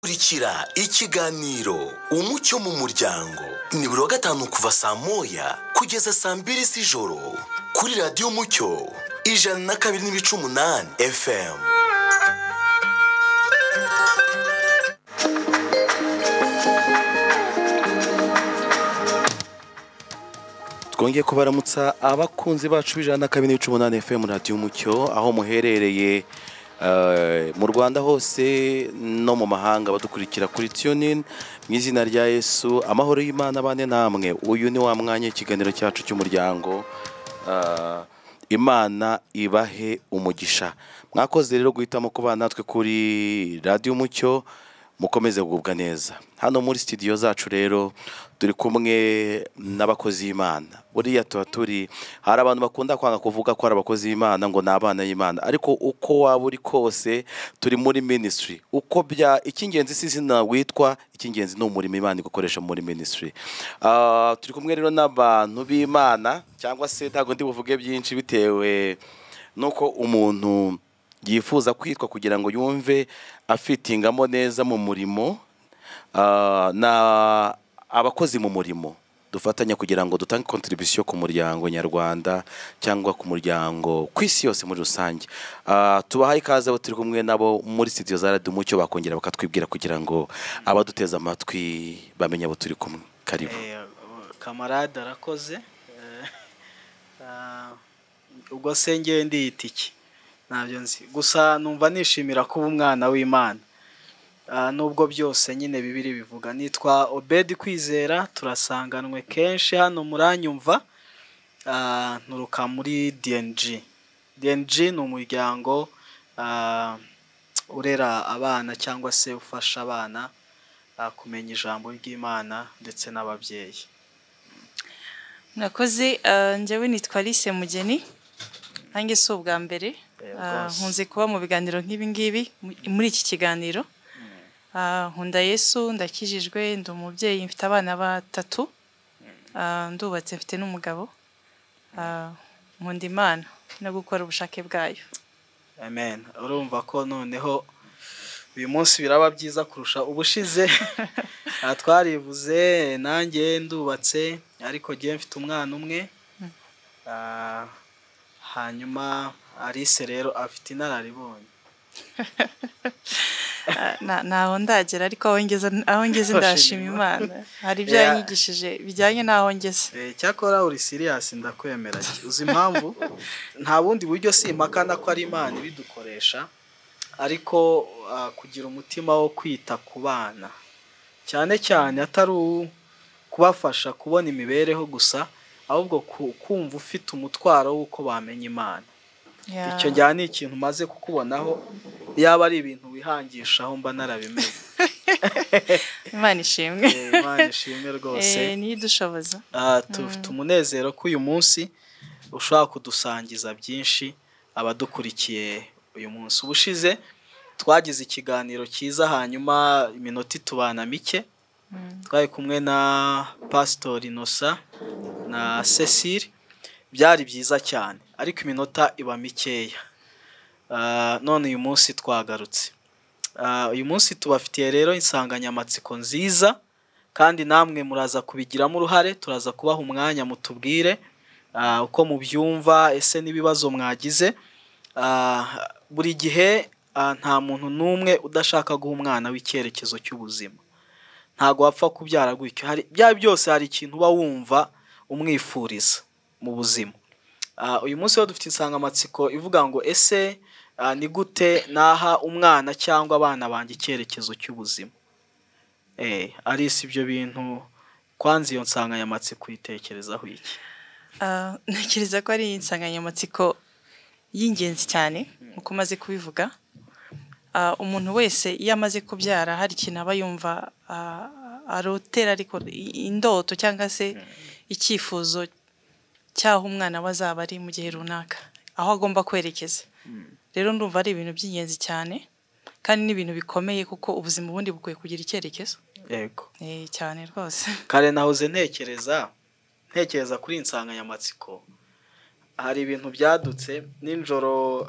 kurikira ikiganiro umucyo mu muryango ni buri wa gatanu kuva saa moya kugeza saa 2 z'ijoro kuri radiyo Mucyo 102.8 FM. Twongeye kubaramutsa abakunzi bacu 102.8 FM radiyo Mucyo aho muherereye mu Rwanda hose no mu mahanga badukurikira kuri TuneIn mu izina rya Yesu. Amahoro y'Imana bane namwe. Uyu ni wa mwanya ikiganiro cyacu cy'umuryango. Imana ibahe umugisha. Mwakoze rero guhitamo kuba natwe kuri radiyo Mucyo. Mukomeze kugubwa neza. Hano muri studio zacu rero turi kumwe n'abakozi b'Imana. Buriya turi hari abantu bakunda kwanga kuvuga ko ari abakozi b'Imana ngo nabana y'Imana, ariko uko waba uri kose turi muri ministry. Uko bya ikingenzi sizina witwa ikingenzi no umurimo Imana igukoresha muri ministry. Turi kumwe rero n'abantu b'Imana, cyangwa se ntago ndi buvuge byinshi bitewe nuko umuntu yifuza kwitwa kugira ngo yumve afitingamo neza mu murimo, na abakozi mu murimo dufatanya kugira ngo dutange contribution ku muryango nyarwanda cyangwa ku muryango kwisi yose muri rusange. Tubahaye ikaze abo turi kumwe nabo muri studio za Radio Mucyo bakongera bakatwibwira kugira ngo abaduteza amatwi bamenye abo turi kumwe. Karibu. Kamarade arakoze. Ubwo sengeye ndiyitiki nabyo nzi, gusa numva nishimira kuba umwana w'Imana. Nubwo byose nyine Bibiri bivuga. Nitwa Obedi Kwizera, turasanganwe kenshi hano muranyumva. Nturuka muri DNG. DNG ni umuryango urera abana cyangwa se ufasha abana kumenya ijambo ry'Imana ndetse n'ababyeyi. Murakoze. Njyewe nitwa Alice Mugeni. Nange si ubwa mbere nkunze kuba mu biganiro nk'ibi ngibi. Muri iki kiganiro nkunda Yesu, ndakijijwe, ndi umubyeyi, mfite abana 3, ndubatse, mfite n'umugabo. Nkunda Imana no gukora ubushake bwayo. Amen. Urumva ko noneho uyu munsi biraba byiza kurusha ubushize. Twarivuze nanjye ndubatse, ariko giye mfite umwana umwe. Hanyuma Alice rero afite inararibonye. Naho ndagera, ariko aho ngeze ndashima Imana. Hari ibyo yanyigishije bijyanye naho ngeze. Cyakora uri serious, ndakwemera. Uzi impamvu? Nta bundi buryo simpakana ko ari Imana ibidukoresha, ariko kugira umutima wo kwita ku bana, cyane cyane atari kubafasha kubona imibereho gusa, ahubwo kumva ufite umutwaro w'uko bamenya Imana. Icyo njyana ikintu maze kukubonaho, yaba ari ibintu wihangishaho mba narabimenye. Imana ishimwe. Imana ishimwe rwose. Ni idushoboza. Tufite umunezero ko uyu munsi ushaka kudusangiza byinshi abadukurikiye uyu munsi. Ubushize twagize ikiganiro cyiza, hanyuma iminota itubana mike. Twari kumwe na Pastor Innocent na Cecile. Byari byiza cyane, ariko iminota iba mikeya. None uyu munsi twagarutse. Uyu munsi tubafitiye rero insanganyamatsiko nziza, kandi namwe muraza kubigiramo uruhare. Turaza kubaha umwanya mutubwire uko mubyumva, ese n'ibibazo mwagize. Buri gihe nta muntu n'umwe udashaka guha umwana w'icyerekezo cy'ubuzima. Ntago wapfa kubyara gutyo. Bya byose hari ikintu uba wumva umwifuriza mu buzima. Uyu munsi dufite insanganyamatsiko ivuga ngo ese ni gute naha umwana cyangwa abana banjye icyerekezo cy'ubuzima. Ari si ibyo bintu kwanza iyo nsanganyamatsiko uyitekerezaho iki? Ntekereza ko ari insanganyamatsiko y'ingenzi cyane uko maze kubivuga. Umuntu wese iyo amaze kubyara hari ikintu aba yumva arotera, ariko indoto cyangwa se icyifuzo cyaho umwana wazaba ari mu gihe runaka, aho agomba kwerekeza. Rero ndumva ari ibintu by'ingenzi cyane, kandi n'ibintu bikomeye, kuko ubuzima bundi bukwiye kugira icyerekezo. Yego. Cyane rwose. Kare nahoze ntekereza kuri insanganyamatsiko. Hari ibintu byadutse nijoro.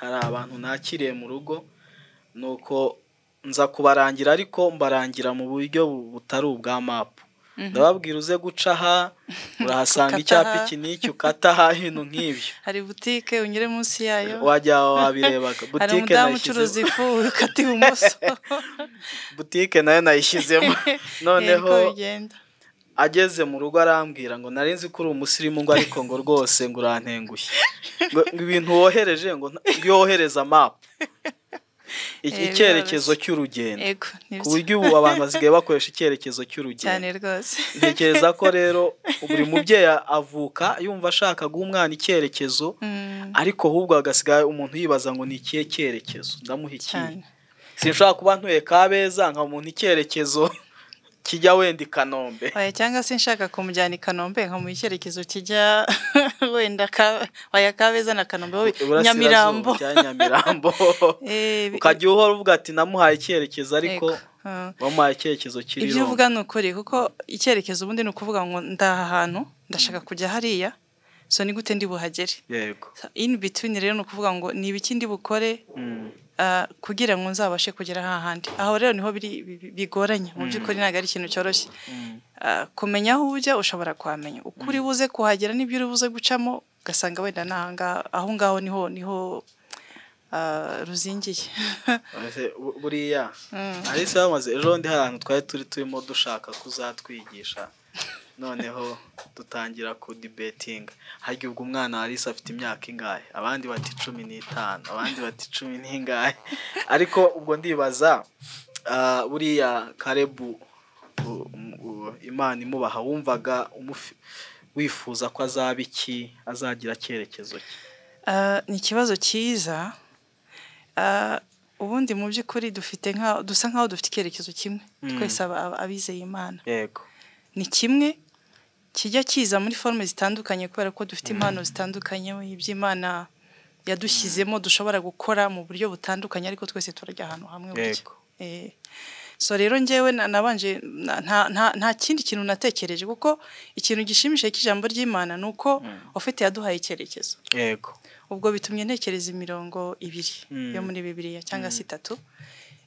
Hari abantu nakiriye mu rugo, nuko nza kubarangira ariko mbarangira mu buryo butari ubwa map. Ndababwira uze guca aha urahasanga icyapa iki n'iki ukata aha ibintu nk'ibyo. Hari butike unyure munsi yayo Wajya wabirebaga. Butike nayishyize ukata ibumoso. Butike nayo nayishyizemo. Noneho ageze mu rugo arambwira ngo nari nzi ko uri umusirimu ngo ariko ngo rwose ngo urantengushye. Ngo ibintu wohereje ngo yohereza map. Icyerekezo cy'urugendo. Ku buryo ubu abantu basigaye bakoresha icyerekezo cy'urugendo. Cyane rwose. Ntekereza ko rero buri mubyeyi avuka yumva ashaka guha umwana icyerekezo, ariko ahubwo agasigaye umuntu yibaza ngo ni ikihe cyerekezo ndamuha ikihe. Sinshobora kuba ntuye Kabeza nka umuntu icyerekezo kijya wenda i Kanombe. Cyangwa se nshaka kumujyana i Kanombe nka mu icyerekezo kijya wenda Kabeza na Kanombe Nyamirambo. Ukajya uhora uvuga ati namuhaye icyerekezo ariko wamuhaye icyerekezo kiri. Ibyo uvuga ni ukuri kuko icyerekezo ubundi ni ukuvuga ngo ndaha ahantu ndashaka kujya hariya, so ni gute ndi buhagere. Yego. In between rero ni ukuvuga ngo ni ibiki ndi bukore kugira ngo nzabashe kugera hahandi. Aho rero niho bigoranye mu by'ukuri ntabwo ari ikintu cyoroshye. Kumenya aho ujya ushobora kuhamenya ukuri buze kuhagera n'ibyo uri buze gucamo ugasanga wenda aho ngaho niho ruzingiye. Buriya Alice bamaze ejo ndi hari ahantu twari turimo dushaka kuzatwigisha, noneho dutangira ku debating. Harya ubwo umwana wa Alice afite imyaka ingahe? Abandi bati 15, abandi bati 10 n'ingahe. Ariko ubwo ndibaza buriya Karebu Imana imubaha wumvaga wifuza ko azaba iki, azagira cyerekezo ki? Ni ikibazo cyiza. Ubundi mu by'ukuri dusa nkaho dufite icyerekezo kimwe twese abizeye Imana. Yego. Ni kimwe kijya kiza muri forme zitandukanye kubera ko dufite impano zitandukanye iby'Imana yadushyizemo dushobora gukora mu buryo butandukanye, ariko twese turajya ahantu hamwe buryo. So rero njyewe nabanje nta kindi kintu natekereje kuko ikintu gishimishije cy'ijambo ry'Imana nuko ufite yaduhaye icyerekezo. Yego. Ubwo bitumye ntekereza imirongo 2 yo muri Bibiliya cyangwa se 3.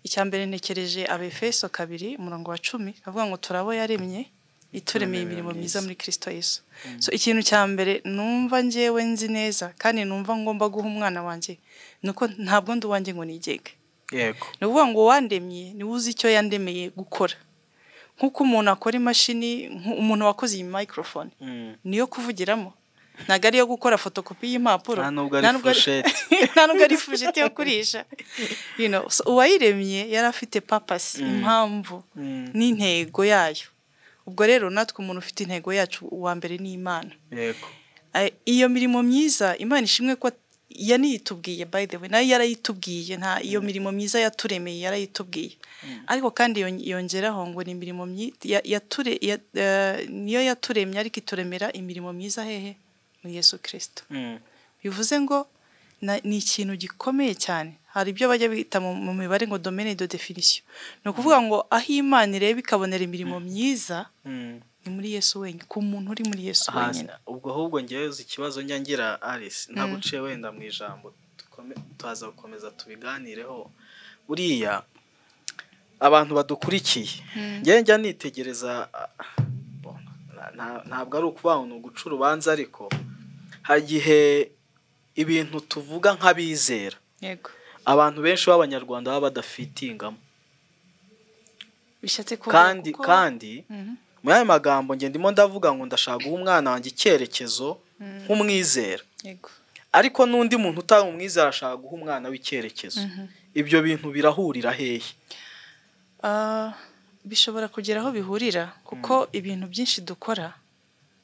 Icyambere ntekereje Abefeso 2:10 avuga ngo turabo yaremye ituremeye imirimo myiza muri Kristo Yesu. So ikintu cyambere numva njyewe nzi neza kandi numva ngomba guha umwana wanje nuko ntabwo ndi wanjye ngo nigenge. Yego. Nuvuga ngo wandemye ni uzi icyo yandemeye gukora. Nkuko umuntu akora imashini, umuntu wakoze iyi microphone niyo kuvugiramo. Ntago ari yo gukora fotokopi y'impapuro. Ntabwo ari fusheti yo kurisha. So uwayiremye yari afite purpose, impamvu n'intego yayo. Ubwo rero natwe umuntu ufite intego yacu uwa mbere ni Imana. Yego. Iyo mirimo myiza Imana ishimwe ko yanitubwiye, by the way nayo yarayitubwiye, nta iyo mirimo myiza yaturemeye yarayitubwiye. Ariko kandi yongeraho ngo ni imirimo niyo yaturemye ariko ituremera imirimo myiza hehe muri Yesu Kristo. Bivuze ngo ni ikintu gikomeye cyane. Hari ibyo bajya bita mu mibare ngo domaine de définition. No kuvuga ngo aho Imana ireba ikabonera imirimo myiza ni muri Yesu wenyine, ku muntu uri muri Yesu wenyine. Ubwo ahubwo ngewe ikibazo nyangira Alice naguciye wenda mu ijambo tuzaza gukomeza tubiganireho. Buriya abantu badukurikiye ngewe njya nitegereza, ntabwo ari ukuvuga ngo guca urubanza, ariko hagihe ibintu tuvuga nk'abizera. Yego. Abantu benshi b'Abanyarwanda baba badafitingamo. Bishatse kuvuga kandi mu yandi magambo nge ndimo ndavuga ngo ndashaka guha umwana wanjye icyerekezo nk'umwizera. Yego. Ariko n'undi muntu utari umwizera ashaka guha umwana w'icyerekezo. Ibyo bintu birahurira hehe? Bishobora kugera aho bihurira kuko ibintu byinshi dukora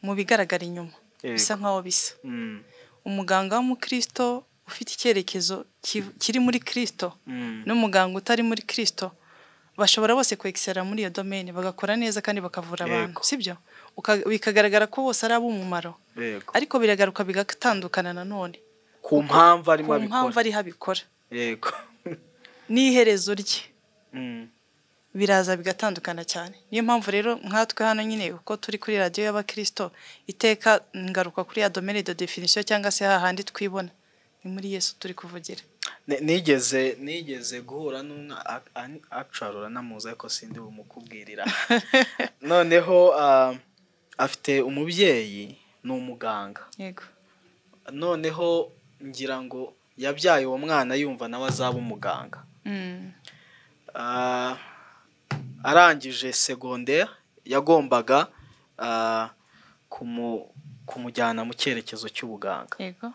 mu bigaragara inyuma bisa nkaho bisa. Umuganga w'umukristo ufite icyerekezo kiri muri Kristo n'umuganga utari muri Kristo bashobora bose kwexera muri iyo domaine bagakora neza kandi bakavura abantu, sibyo? Bikagaragara ko bose ari ab'umumaro. Ariko biragaruka bigatandukana nanone ku mpamvu ari habikora. Yego. N'iherezo rye biraza bigatandukana cyane. Niyo mpamvu rero nkatwe hano nyine uko turi kuri radio y'Abakristo iteka ngaruka kuri ya domaine de définition cyangwa se hahandi twibona ni muri Yesu turi kuvugira. nigeze guhura actually uranamuzi ariko sindi bumukubwirira. Noneho afite umubyeyi ni umuganga. Yego. Noneho ngira ngo yabyaye uwo mwana yumva nawe azaba umuganga. Arangije secondaire yagombaga kumujyana mu cyerekezo cy'ubuganga. Yego.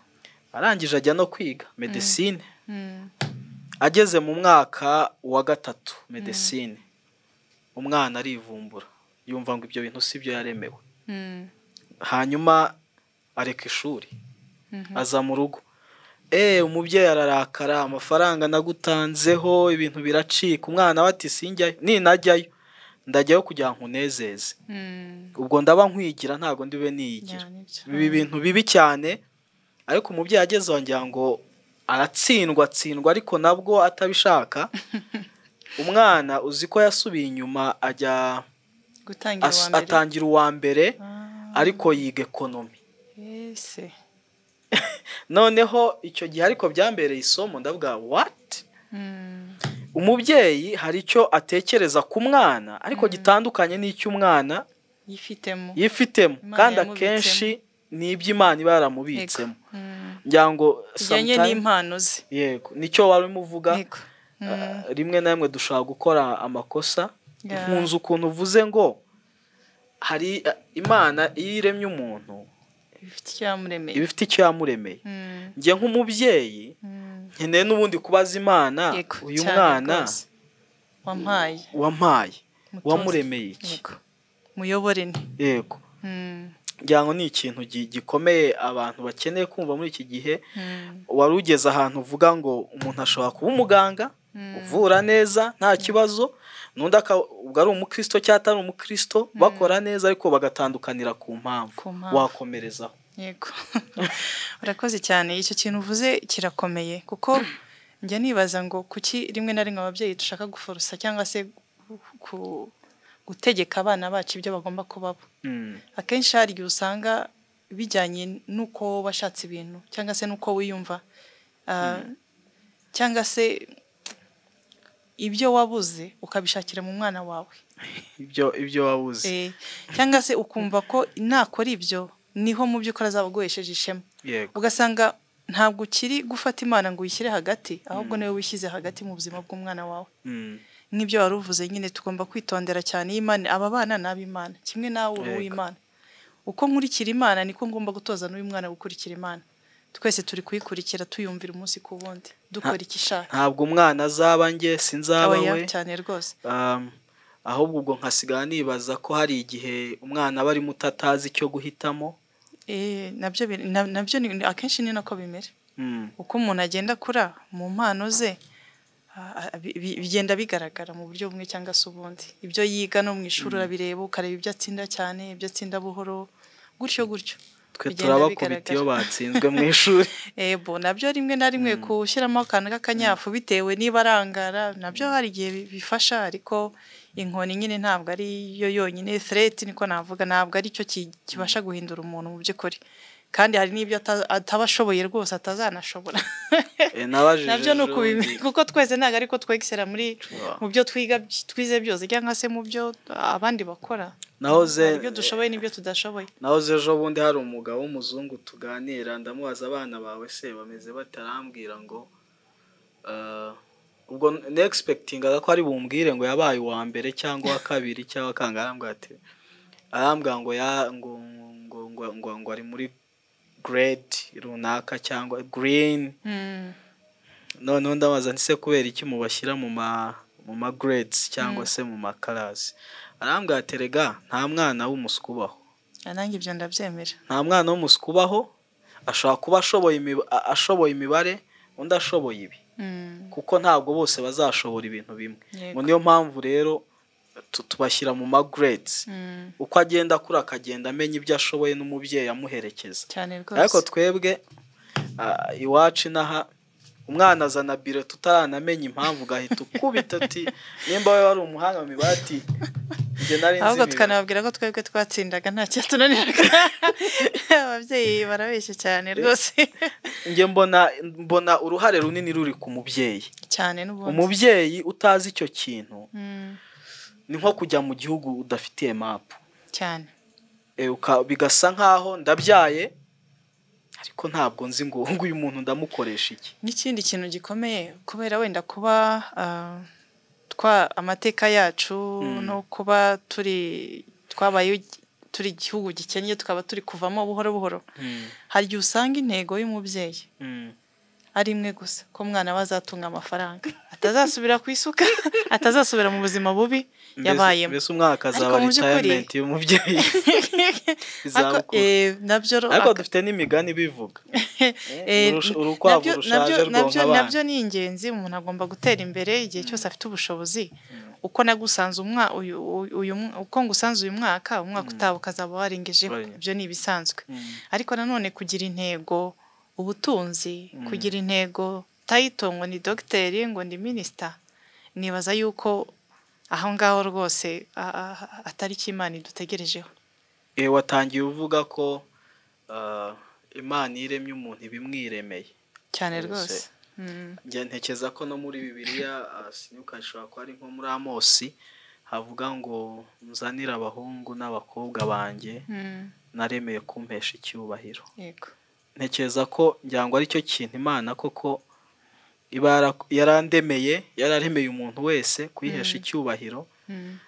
Arangije ajya no kwiga medicine. Ageze mu mwaka wa 3 medicine, umwana arivumbura yumva ngo ibyo bintu sibyo yaremewe. Hanyuma areka ishuri aza mu rugo. Umubyeyi ararakara, amafaranga nagutanzeho ibintu biracika. Umwana wati sinjyayo, ninajyayo ndajyayo kugira ngo nkunezeze. Ubwo ndaba nkwigira ntago ndibe niyigira. Ibi bintu bibi cyane. Ariko umubyeyi ageze wangira ngo aratsindwa ariko nabwo atabishaka. Umwana uzi ko yasubiye inyuma ajya atangira uwa mbere ariko yiga ekonomi. Noneho icyo gihe ariko byambereye isomo ndavuga what? Umubyeyi hari icyo atekereza ku mwana ariko gitandukanye n'icyo umwana yifitemo kandi akenshi ni iby'Imana iba yaramubitsemo. Ngira ngo sometimes n'impano ze. Yego, nicyo wari umuvuga. Rimwe na rimwe dushaka gukora amakosa. Nkunze ukuntu uvuze ngo hari Imana iremye umuntu ibifite icyo yamuremeye. Ngiye nk'umubyeyi nkeneye n'ubundi kubaza Imana uyu mwana wampaye wamuremeye iki? Muyobore ni. Yego. Ngira ngo ni ikintu gikomeye abantu bakeneye kumva muri iki gihe. Wari ugeze ahantu uvuga ngo umuntu ashobora kuba umuganga uvura neza nta kibazo, n'undi ubwo ari umukristo cyangwa atari umukristo bakora neza ariko bagatandukanira ku mpamvu. Wakomerezaho. Yego. Urakoze cyane. Icyo kintu uvuze kirakomeye kuko njya nibaza ngo kuki rimwe na rimwe ababyeyi dushaka guforosa cyangwa se gutegeka abana bacu ibyo bagomba kubabo. Akenshi hari igihe usanga bijyanye n'uko washatse ibintu cyangwa se n'uko wiyumva, cyangwa se ibyo wabuze ukabishakira mu mwana wawe. Ibyo wabuze. Cyangwa se ukumva ko nakora ibyo niho mu by'ukora azaba aguhesheje ishema. Ugasanga ntabwo ukiri gufata Imana ngo uyishyire hagati, ahubwo niwe wishyize hagati mu buzima bw'umwana wawe. N'ibyo wari uvuze nyine tugomba kwitondera cyane. Imana, aba bana n'ab'Imana kimwe nawe uri uw'Imana. Uko nkurikira Imana niko ngomba gutoza n'uyu mwana gukurikira Imana. Twese turi kuyikurikira tuyumvira umunsi ku wundi dukora ikishaka. Ntabwo umwana azaba njye sinzaba we cyane rwose. Ahubwo ubwo nkasigara nibaza ko hari igihe umwana aba ari muto atazi icyo guhitamo. Nabyo akenshi ni nako bimera. Uko umuntu agenda akura mu mpano ze bigenda bigaragara mu buryo bumwe cyangwa se ubundi. Ibyo yiga no mu ishuri urabireba ukareba ibyo atsinda cyane, ibyo atsinda buhoro, gutyo. Twe turabakubita iyo batsinzwe mu ishuri. Nabyo rimwe na rimwe kushyiramo akantu k'akanyafu bitewe niba arangara nabyo hari igihe bifasha, ariko inkoni nyine ntabwo ari yo yonyine. Threat niko navuga, ntabwo ari cyo kibasha guhindura umuntu mu by'ukuri, kandi hari n'ibyo atabashoboye rwose atazanashobora. Nabyo ni ukubimenya kuko twese ntabwo ariko twexera mu byo twize byose cyangwa se mu byo abandi bakora. Ibyo dushoboye n'ibyo tudashoboye. Nahoze ejo bundi hari umugabo w'umuzungu tuganira, ndamubaza abana bawe se bameze batarambwira ngo ubwo nexpectinga ko ari bumbwire ngo yabaye uwa mbere cyangwa wa kabiri cyangwa kangarambwa ati arambwira ngo ari muri grade runaka cyangwa green. Noneho ndabaza nti se kubera iki mubashyira mu ma grades cyangwa se mu ma class? Arambwira ati rega nta mwana w'umuskubaho. Nanjye ibyo ndabyemera. Nta mwana w'umuskubaho ashobora kuba ashoboye imibare undi ashoboye ibi. Kuko ntabwo bose bazashobora ibintu bimwe. Niyo mpamvu rero tubashyira mu ma grades. Uko agenda akura akagenda amenya ibyo ashoboye n'umubyeyi amuherekeza. Ariko twebwe iwacu Naha umwana azana biro tutaranamenya impamvu gahita ukubita ati nimba we wari umuhanga mu mibare ahubwo tukanababwira ko twebwe twatsindaga nta cyatunaniraga ababyeyi barabeshya cyane rwose njye mbona uruhare runini ruri ku mubyeyi cyane n'ubundi umubyeyi utazi icyo kintu ni nko kujya mu gihugu udafitiye mapu cyane bigasa nkaho ndabyaye ariko ntabwo nzi ngo uyu muntu ndamukoresha iki. N'ikindi kintu gikomeye kubera wenda kuba amateka yacu no kuba twabaye turi igihugu gikennye tukaba turi kuvamo buhoro buhoro hari igihe usanga intego y'umubyeyi ari imwe gusa ko umwana we azatunga amafaranga atazasubira ku isuka atazasubira mu buzima bubi yabayemo. Mbese umwaka azaba retirement y'umubyeyi ariko dufite n'imigani bivuga urukwavu rushaje rwonka abana. Nabyo ni ingenzi, umuntu agomba gutera imbere igihe cyose afite ubushobozi. Uko nagusanze uko ngusanze uyu mwaka utaha ukazaba warengejeho, ibyo ni ibisanzwe. Ariko nanone kugira intego, ubutunzi, kugira intego, title ngo ni dogiteri ngo ni minisita, nibaza yuko aho ngaho rwose atari cyo Imana idutegerejeho. Watangiye uvuga ko Imana iremye umuntu ibimwiremeye cyane rwose. Njye ntekereza ko no muri Bibiliya sinukashobora ko ari nko muri Amosi havuga ngo nzanira abahungu n'abakobwa banjye naremeye kumpesha icyubahiro. Yego. Ntekereza ko ngira ngo ari cyo kintu Imana koko yararemeye umuntu wese kuyihesha icyubahiro.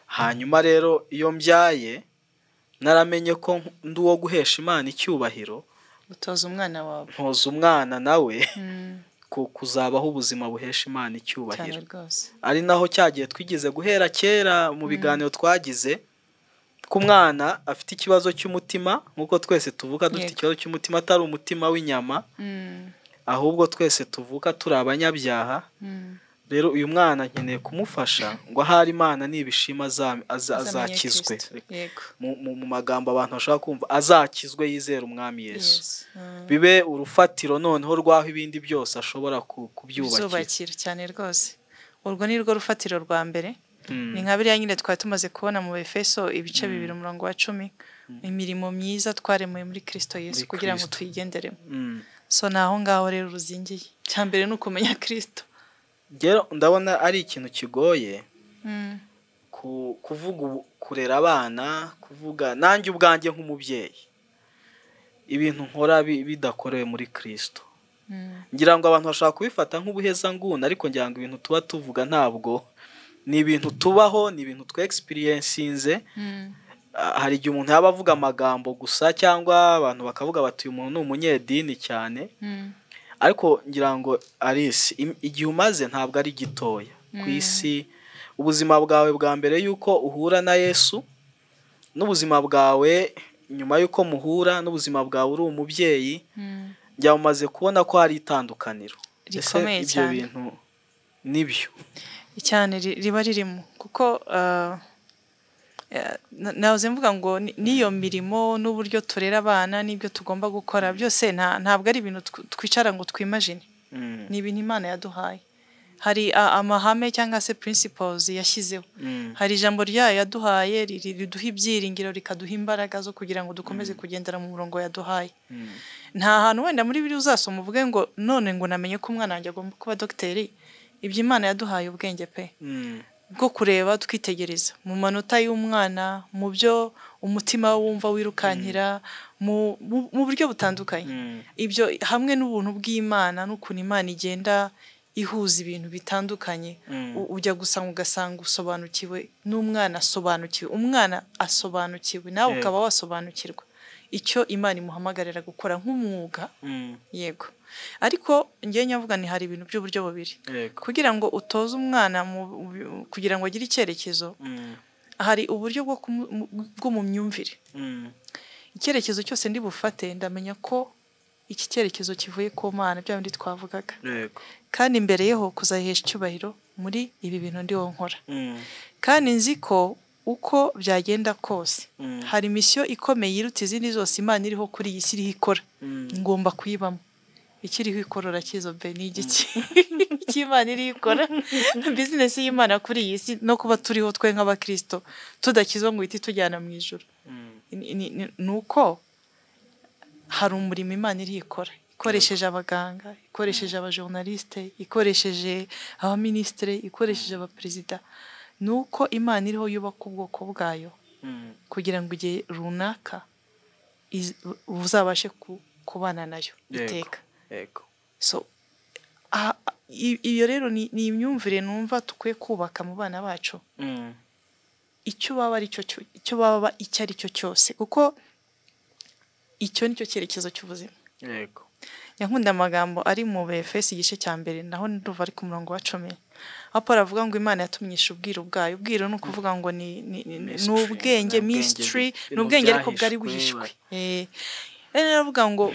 Hanyuma rero iyo mbyaye naramenye ko ndi uwo guhesha Imana icyubahiro. Utoza umwana wawe. Ntoza umwana nawe kuzabaho ubuzima buhesha Imana icyubahiro. Ari naho cyagiye twigize guhera kera mu biganiro twagize ku mwana afite ikibazo cy'umutima, nk'uko twese tuvuka dufite ikibazo cy'umutima, atari umutima w'inyama, ahubwo twese tuvuka turi abanyabyaha. Rero uyu mwana nkeneye kumufasha ngo ahari Imana nibishima azakizwe. Mu magambo abantu bashaka kumva, azakizwe yizera umwami Yesu. Bibe urufatiro noneho rwaho ibindi byose ashobora kubyubakira. Cyane rwose. Urwo ni rwo rufatiro rwa mbere. Ni nka biriya nyine twari tumaze kubona mu Efeso ibice 2:10, imirimo myiza twaremuye muri Kristo Yesu kugira ngo tuyigenderemo. So naho ngaho rero ruzingiye. Cyambere ni ukumenya Kristo. Ndabona ari ikintu kigoye kuvuga kurera abana, kuvuga nanjye ubwanjye nk'umubyeyi ibintu nkora bidakorewe muri Kristo. Ngira ngo abantu bashaka kubifata nk'ubuhezanguni, ariko ngira ngo ibintu tuba tuvuga ntabwo ni ibintu tubaho, ni ibintu twe experiencinze. Hari igihe umuntu yaba avuga amagambo gusa cyangwa abantu bakavuga bati uyu muntu ni umunyedini cyane, ariko ngira ngo Alice igihe umaze ntabwo ari gitoya ku isi. Ubuzima bwawe bwa mbere yuko uhura na Yesu n'ubuzima bwawe nyuma yuko muhura n'ubuzima bwawe uri umubyeyi, njya umaze kubona ko hari itandukaniro rikomeye cyane. Ibyo bintu nibyo cyane riba ririmo, kuko nahoze mvuga ngo niyo mirimo n'uburyo turera abana n'ibyo tugomba gukora byose ntabwo ari ibintu twicara ngo twimagine. Ni ibintu Imana yaduhaye. Hari amahame cyangwa se principles yashyizeho. Hari ijambo ryayo yaduhaye riduha ibyiringiro, rikaduha imbaraga zo kugira ngo dukomeze kugendera mu murongo yaduhaye. Nta hantu wenda muri biri uzasoma uvuge ngo none ngo namenye ko umwana wanjye agomba kuba dogiteri. Ibyo Imana yaduhaye ubwenge pe bwo kureba twitegereza mu manota y'umwana, mu byo umutima wumva wirukankira, mu buryo butandukanye. Ibyo hamwe n'ubuntu bw'Imana n'ukuntu Imana igenda ihuza ibintu bitandukanye, ujya gusanga ugasanga usobanukiwe n'umwana asobanukiwe, umwana asobanukiwe, nawe ukaba wasobanukirwa icyo Imana imuhamagarira gukora nk'umwuga. Yego. Ariko njye nyavuga ni hari ibintu by'uburyo bubiri kugira ngo utoze umwana kugira ngo agire icyerekezo. Hari uburyo bwo mu myumvire. Icyerekezo cyose ndi bufate ndamenya ko iki cyerekezo kivuye ku Mana, bya bindi twavugaga. Kandi imbere yeho kuzahesha icyubahiro muri ibi bintu ndiho nkora. Kandi nzi ko uko byagenda kose hari misiyo ikomeye iruta izindi zose Imana iriho kuri iyi si iriho ikora, ngomba kuyibamo. ikiriho ikorora kizo be ni igiki cy'Imana iri ikora business y'Imana kuri iyi si no kuba turiho twe nk'abakristo tudakizwa ngo ihite tujyana mu ijuru nuko hari umurimo Imana iri ikora ikoresheje abaganga, ikoresheje abajournaliste, ikoresheje abaministre, ikoresheje abaperezida. Nuko Imana iriho yubaka ubwoko bwayo kugira ngo igihe runaka uzabashe kubana nayo iteka. Yego. So iyo rero ni imyumvire numva tukwiye kubaka mu bana bacu. Icyo baba ari cyo icyo baba icyo ari cyo cyose kuko icyo nicyo cyerekezo cy'ubuzima. Yego. Yankunda amagambo ari mu Efeso igice cya mbere naho nduva ari ku murongo wa 10. Apo aravuga ngo Imana yatumyisha ubwiro bwayo. Ubwiro no kuvuga ngo ni ubwenge, mystery, n'ubwenge ariko bwari buhishwe. Aravuga ngo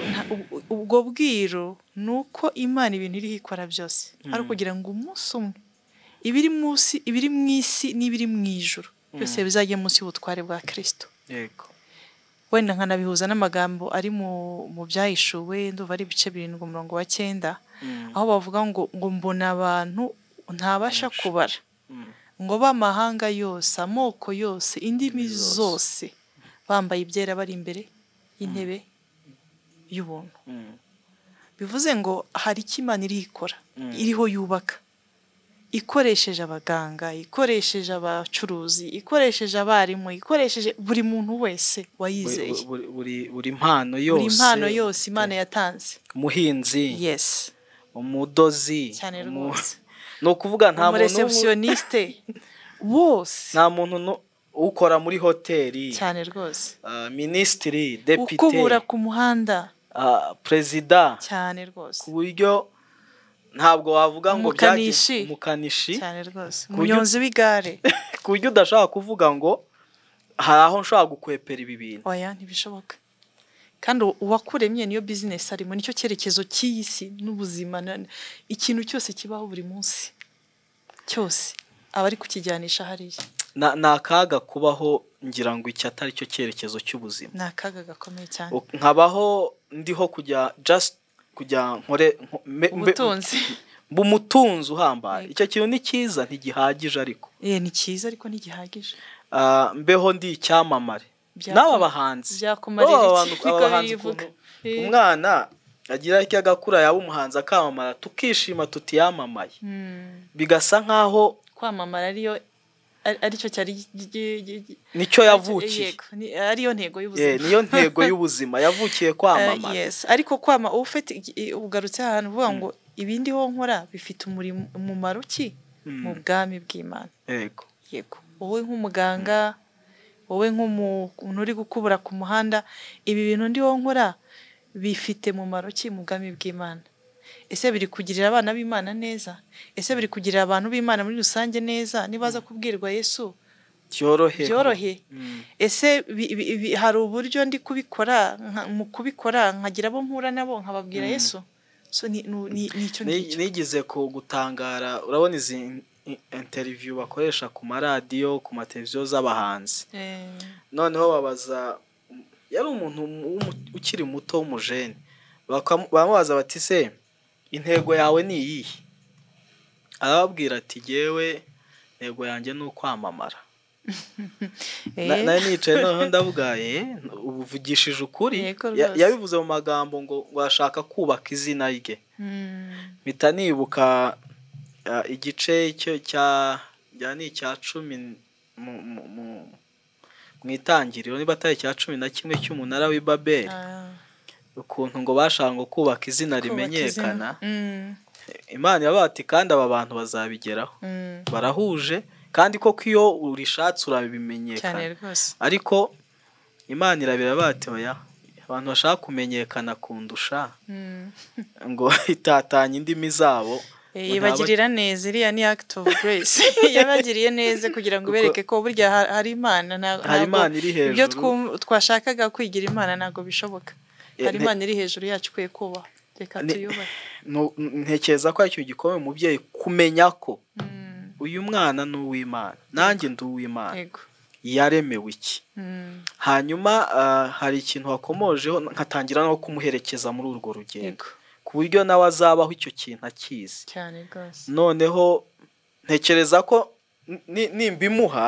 ubwo bwiro nuko Imana ibintu iri ikora byose ari kugira ngo umunsi umwe ibiri mu isi n'ibiri mu ijuru byose bizajye munsi y'ubutware bwa Kristo. Yego. Wenda nkanabihuza n'amagambo ari mu byahishuwe nduva ari ibice 7 umurongo wa 9 aho bavuga ngo mbona abantu ntabasha kubara ngo b'amahanga yose, amoko yose, indimi zose bambaye ibyera bari imbere y'intebe y'ubuntu. Bivuze ngo hari Imana iri ikora iriho yubaka ikoresheje abaganga, ikoresheje abacuruzi, ikoresheje abarimu, ikoresheje buri muntu wese wayizeye, buri impano yose Imana yatanze. Umuhinzi, yes, umudozi, cyane rwose, no kuvuga nta muntu receptioniste bose, nta muntu ukora muri hoteli, cyane rwose, ministry, deputy, ukubura ku muhanda, president, cyane rwose, ku buryo ntabwo wavuga ngo umukanishi cyane rwose, umunyonzi w'igare ku buryo udashaka kuvuga ngo hari aho nshaka gukwepera ibi bintu. Oya, ntibishoboka. Kandi uwakuremye niyo business arimo, nicyo cyerekezo cy'isi n'ubuzima, ikintu cyose kibaho buri munsi cyose aba ari kukijyanisha hariya. Nakaga kubaho ngira ngo icyo atari cyo cyerekezo cy'ubuzima. Nakaga gakomeye cyane. Nkabaho ndiho kujya nkore ubutunzi bumutunzi uhambaye. Icyo kintu ni cyiza ntigihagije ariko. Ni cyiza ariko ntigihagije. Mbeho ndi icyamamare. N'aba bahanzi. Byakumarira iki? Umwana agira iki agakura yaba umuhanzi akamamara tukishima tutiyamamaye. Bigasa nkaho kwamamara aricyo cyari nicyo yavukiye. Ariyo ntego y'ubuzima. Niyo ntego y'ubuzima yavukiye kwamamara. Yes, ariko ufite ugarutse ahantu uvuga ngo ibindi ho nkora bifite umumaro ki mu bwami bw'Imana. Yego. Yego. Wowe nk'umuganga, wowe nk'umuntu uri gukubura ku muhanda, ibi bintu ndi ho nkora bifite umumaro ki mu bwami bw'Imana. Ese biri kugirira abana b'Imana neza? Ese biri kugirira abantu b'Imana muri rusange neza? Nibaza kubwirwa Yesu byorohe. Ese hari uburyo ndi kubikora mu kubikora nkagira abo mpura nabo nkababwira Yesu? So nicyo nigize ko gutangara. Urabona izi interview bakoresha ku maradiyo, ku mateleviziyo z'abahanzi, noneho babaza, yari umuntu ukiri muto w'umujene, bamubaza bati se intego yawe ni iyihe? Arababwira ati jewe intego yanjye ni ukwamamara. Naye nicaye noneho ndavuga ubuvugishije ukuri. Yabivuze mu magambo ngo washaka kubaka izina rye. Mpita nibuka igice cya 10 mu itangiriro, niba atari cya 11 cy'umunara w'i Babeli, ukuntu ngo bashaka ngo kubaka izina rimenyekana. Imana yabati kandi aba bantu bazabigeraho. Barahuje kandi koko iyo urishatse urabimenyekana. Ariko Imana irabira bati oya, abantu bashaka kumenyekana kundusha ngo itatanye indimi zabo. Yabagirira neza, iriya ni act of grace. Yabagiriye neza kugira ngo bereke ko burya hari Imana. Ibyo twashakaga kwigira Imana ntago bishoboka. Hari Imana iri hejuru yacu kwiye kuba. Reka tuyubahe. Ntekereza ko aricyo gikomeye umubyeyi kumenya ko uyu mwana ni uw'Imana, nanjye ndi uw'Imana. Yaremewe iki? Hanyuma hari ikintu wakomojeho nkatangira no kumuherekeza muri urwo rugendo. Ku ku buryo nawe azabaho icyo kintu akizi cyane rwose. noneho ntekereza ko nimbimuha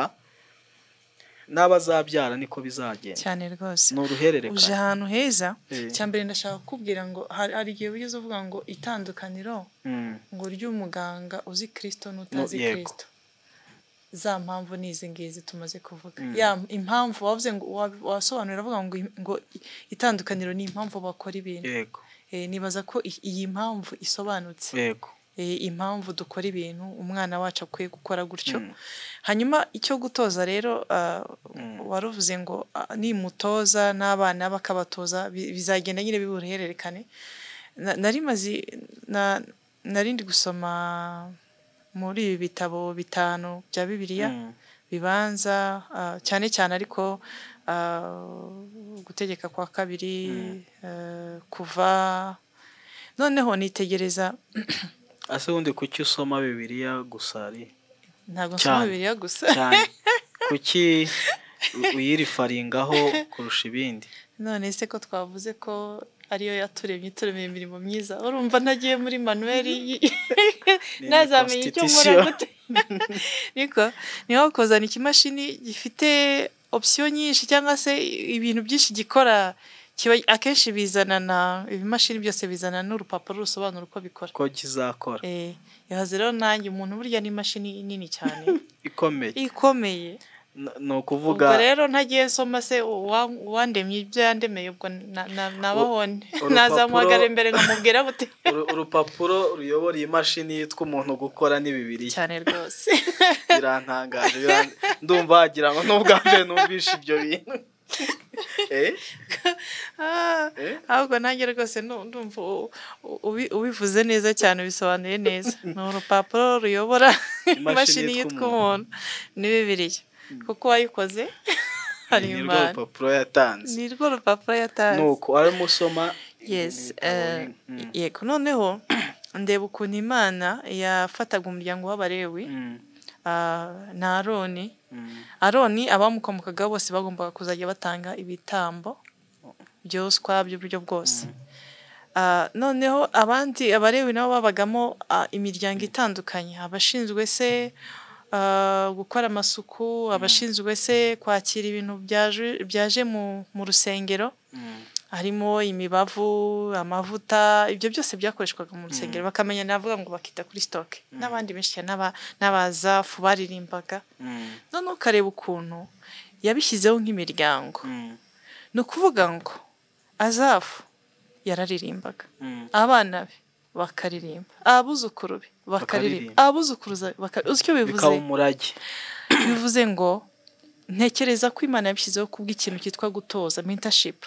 n'abazabyara niko bizagenda cyane rwose. ni uruhererekane. uje ahantu heza. Cyambere ndashaka kukubwira ngo hari igihe wigeze uvuga ngo itandukaniro ngo ry'umuganga uzi Kristo n'utazi Kristo. Za mpamvu nizi ngizi tumaze kuvuga. Ya impamvu wavuze ngo wasobanurira avuga ngo itandukaniro ni impamvu bakora ibintu. Yego. Nibaza ko iyi mpamvu isobanutse. Yego. Impamvu dukora ibintu umwana wacu akwiye gukora gutyo. Hanyuma icyo gutoza rero waruvuze ngo nimutoza n'abana bakabatoza bizagenda nyine bibuhererekane. Narindi gusoma muri ibi bitabo 5 bya Bibiliya bibanza cyane cyane ariko gutegeka kwa kabiri kuva noneho nitegereza ase wundi kuki usoma Bibiliya gusa ari ntago nsoma Bibiliya gusa cyane kuki uyirifaringaho kurusha ibindi none se ko twavuze ko ariyo yaturemye imirimo myiza urumva ntagiye muri manueli nazamenye icyo nkora gute niko niho kozana ikimashini gifite option nyinshi cyangwa se ibintu byinshi gikora kiba akenshi bizana ibimashini byose bizana n'urupapuro rusobanura uko bikora ko kizakora yahaze rero nanjye umuntu burya ni imashini nini cyane ikomeye no kuvuga ubwo rero ntagiye nsoma se wandemye ibyo yandemeye ubwo nabahone nazamuhagara imbere nkamubwira gute urupapuro ruyobora imashini yitwa umuntu gukora ni Bibiliya cyane rwose birantangaje ndumva wagira ngo n'ubwa mbere numvishe ibyo bintu ahubwo nanjye rwose ndumva ubivuze neza cyane bisobanuye neza ni urupapuro ruyobora imashini yitwa umuntu ni Bibiliya kuko wayikoze hari imana ni rwo rupapuro yatanze nuko arimo usoma yes yego noneho ndeba ukuntu Imana yafataga umuryango w'Abalewi na Aroni abamukomokaga bose bagombaga kuzajya batanga ibitambo byoswa by'uburyo bwose noneho abandi Abalewi nabo babagamo imiryango itandukanye abashinzwe se gukora amasuku abashinzwe se kwakira ibintu byaje mu rusengero harimo imibavu amavuta ibyo byose byakoreshwaga mu rusengero bakamenya navuga ngo bakita kuri stock n'abandi benshi n'abazafu baririmbaga none ukareba ukuntu yabishyizeho nk'imiryango no kuvuga ngo azafu yararirimbaga abana be bakaririmba abuzukuru be bakaririmba abuzukuruza icyo bivuze bivuze ngo ntekereza ko Imana yabishyizeho kubw'ikintu cyitwa gutoza mentorship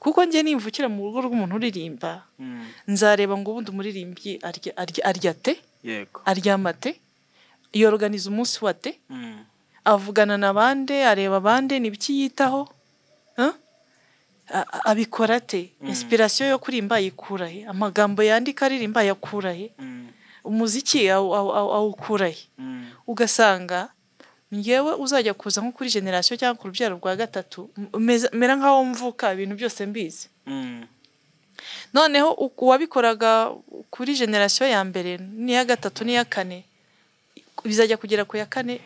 kuko njye nimvukira mu rugo rw'umuntu uririmba nzareba ngo ubundi umuririmbyi arya te aryama te yorganiza umunsi wa te avugana n'abande areba abande n'ibiki yitaho abikora te inspiration yo kurimba yikura he amagambo yandika aririmba yakura he umuziki awukura he ugasanga ngewe uzajya kuza nko kuri generation cyangwa ku rubyaro rwa gatatu mera nkaho mvuka ibintu byose mbizi noneho uwabikoraga kuri generation ya mbere n'iya gatatu n'iya kane bizajya kugera ku ya kane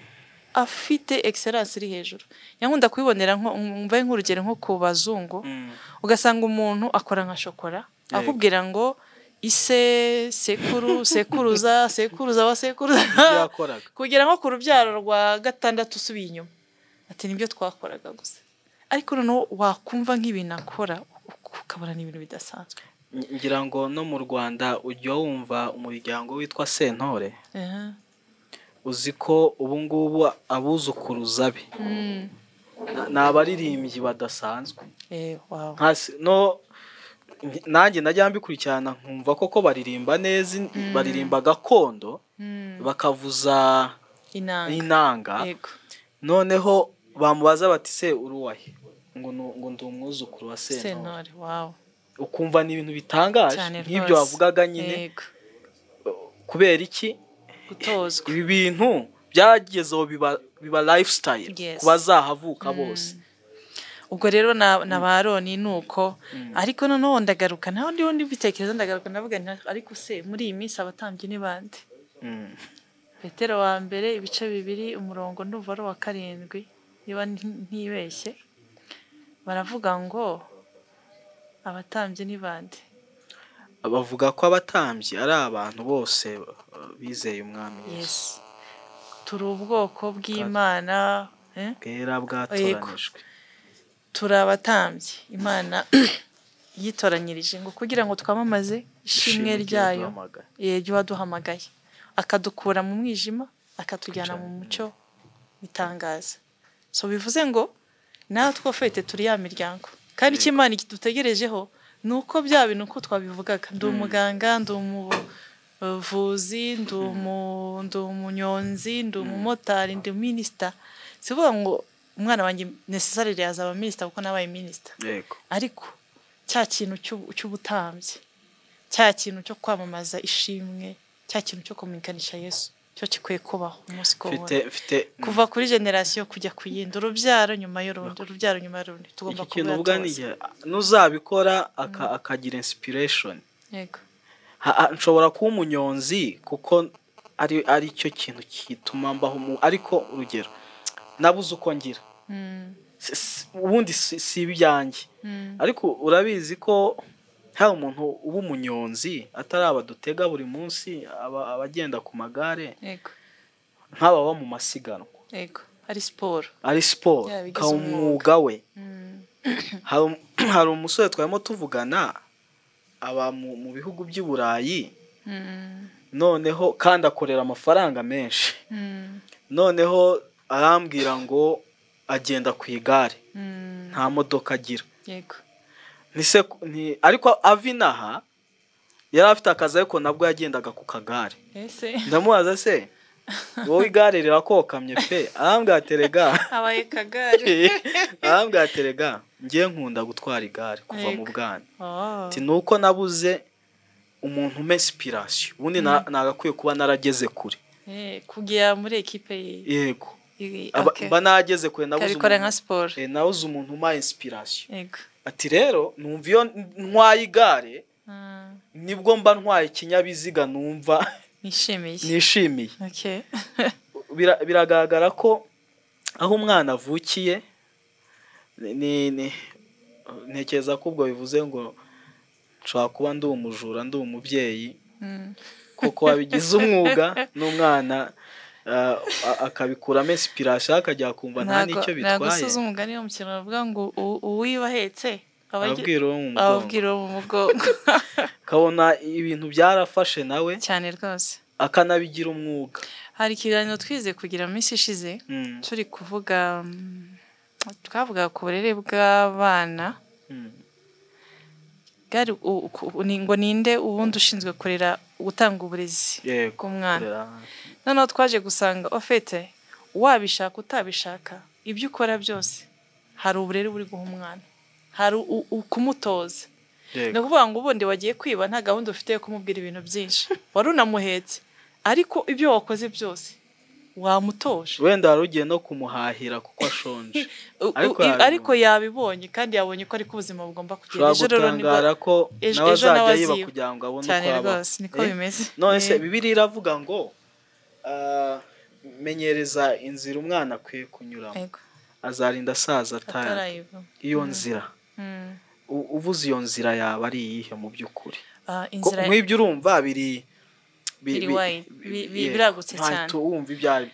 afite excellence iri hejuru yankunda kwibonera nko mvaye nk'urugero nko ku bazungu ugasanga umuntu akora nka shokora akubwira ngo ise sekuruza wa sekuruza kugira nko ku rubyaro rwa gatandatu usubiye inyuma ati nibyo twakoraga gusa ariko noneho wakumva nk'ibintu akora ukabona n'ibintu bidasanzwe ngira ngo no mu Rwanda ujya wumva umuryango witwa Sentore uzi ko ubu ngubu abuzukuruza be ni abaririmbyi badasanzwe no nanjye najya mbikurikirana nkumva koko baririmba neza baririmba gakondo bakavuza inanga noneho bamubaza bati se uruwahe ngo ndi umwuzukuru wa Sentore ukumva ni ibintu bitangaje nk'ibyo wavugaga nyine kubera iki gutozwa ibi bintu byagezeho biba lifestyle kubazahavuka bose ubwo rero na baroni nuko ariko noneho ndagaruka naho ndi bitekereza ndagaruka ndavuga ariko se muri iyi minsi abatambyi ni bande Petero wa mbere ibice 2 umurongo ndumva ari wa 7 niba ntibeshye baravuga ngo abatambyi ni bande bavuga ko abatambyi ari abantu bose bizeye umwami Yesu turi ubwoko bw'Imana bwera bwatoranijwe turi abatambyi Imana yitoranyirije ngo kugira ngo twamamaze ishimwe ryayo yego waduhamagaye akadukura mu mwijima akatujyana mu mucyo bitangaza so bivuze ngo natwe fete turi ya miryango kandi Imana kidutegerejeho nuko bya bintu uko twabivugaga ndi umuganga ndi umuvuzi ndi umunyonzi ndi umumotari ndi minister sivuga ngo umwana wanjye necessarily yazaba minister kuko nabaye minister ariko cya kintu cy'ubutambyi cya kintu cyo kwamamaza ishimwe cya kintu cyo komunikanisha Yesu cyo kikwiye kubaho umunsi ko kuva kuri generation kujya kuyinda urubyaro nyuma y'urundi tugomba kuvuga nuzabikora akagira inspiration yego nshobora kuba umunyonzi kuko ari cyo kintu kituma mbaho ariko urugero nabuze uko ngira ubundi si ibyanjye ariko urabizi ko hari umuntu uba umunyonzi ataraba dutega buri munsi abagenda ku magare nk'ababa mu masiganwa ari siporo ka umwuga we hari umusore twarimo tuvugana aba mu bihugu by'i Burayi noneho kandi akorera amafaranga menshi noneho arambwira ngo agenda ku igare nta modoka agira ariko Naha yari afite akazi ariko nabwo yagendaga ku kagare ndamubaza se wowe igare rirakokamye pe arambwira terega abaye kagare arambwira terega ngiye nkunda gutwara igare kuva mu bwana ati nuko nabuze umuntu inspiration ubundi nagakwiye kuba narageze kure kugira muri equipe yego banageze kure nabuze umuntu uma inspiration ati rero numva iyo ntwaye igare nibwo mba ntwaye ikinyabiziga numva nishimiye biragaragara ko aho umwana avukiye ntekereza ko ubwo bivuze ngo nshobora kuba ndi umujura ndi umubyeyi kuko wabigize umwuga n'umwana akabikuramo inspiration akajya kumva nta nicyo bitwaye nagusuza umugani wo mu kintu bavuga ngo uwibahetse ababwira mu mugongo kabona ibintu byarafashe nawe cyane rwose akanabigira umwuga hari ikiganiro twize kugira mu minsi ishize turi kuvuga twavuga ku burere bw'abana ngo ninde ubundi ushinzwe kurera gutanga uburezi bw'umwana noneho twaje gusanga ofete wabishaka utabishaka ibyo ukora byose hari uburere buri guha umwana hari ukumutoza ni ukuvuga ngo ubundi wagiye kwiba nta gahunda ufite yo kumubwira ibintu byinshi wari unamuhetse ariko ibyo wakoze byose wamutoje wenda wari ugiye no kumuhahira kuko ashonje ariko yabibonye kandi yabonye ko ariko ubuzima bugomba kugenda ejo nawe yiba kugira ngo abone uko aba niko bimeze none se Bibiliya iravuga ngo menyereza inzira umwana akwiye kunyuramo azarinda asaza atarayiva iyo nzira uvuze iyo nzira yaba ari iyihe mu by'ukuri nk'ibyo urumva biragutse cyane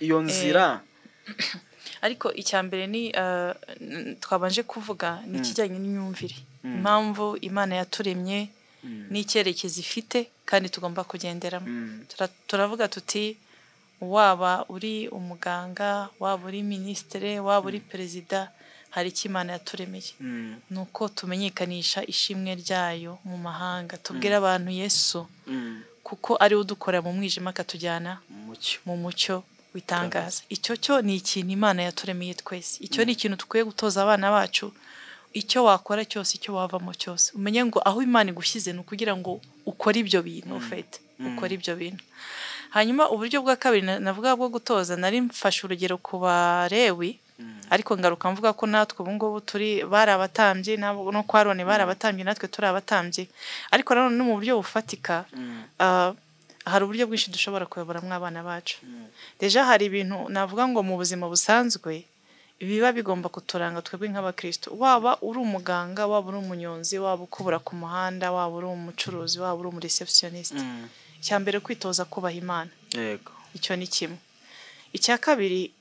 iyo nzira ariko icyambere ni twabanje kuvuga ni kijyanye n'imyumvire impamvu Imana yaturemye n'icyerekezo ifite kandi tugomba kugenderamo turavuga tuti waba uri umuganga waba uri ministre waba uri perezida hari icyo Imana yaturemeye nuko tumenyekanisha ishimwe ryayo mu mahanga tubwira abantu Yesu kuko ari udukora mu mwijima akatujyana mu mucyo witangaza icyo cyo ni ikintu Imana yaturemeye twese icyo ni ikintu tukwiye gutoza abana bacu icyo wakora cyose icyo wavamo cyose umenye ngo aho Imana igushyize ni ukugira ngo ukore ibyo bintu ufite ukora ibyo bintu hanyuma uburyo bwa kabiri navuga bwo gutoza nari mfashe urugero ku barewi ariko ngaruka mvuga ko natwe ubu ngubu turi bari abatambyi no kwa Aroni bari abatambyi natwe turi abatambyi ariko nanone no mu buryo bufatika hari uburyo bwinshi dushobora kuyoboramo abana bacu deja hari ibintu navuga ngo mu buzima busanzwe biba bigomba kuturanga twebwe nk'abakristo waba uri umuganga waba uri umunyonzi waba ukubura ku muhanda waba uri umucuruzi waba uri umureceptionist cyambere kwitoza kubaha Imana yego icyo ni kimwe icya kabiri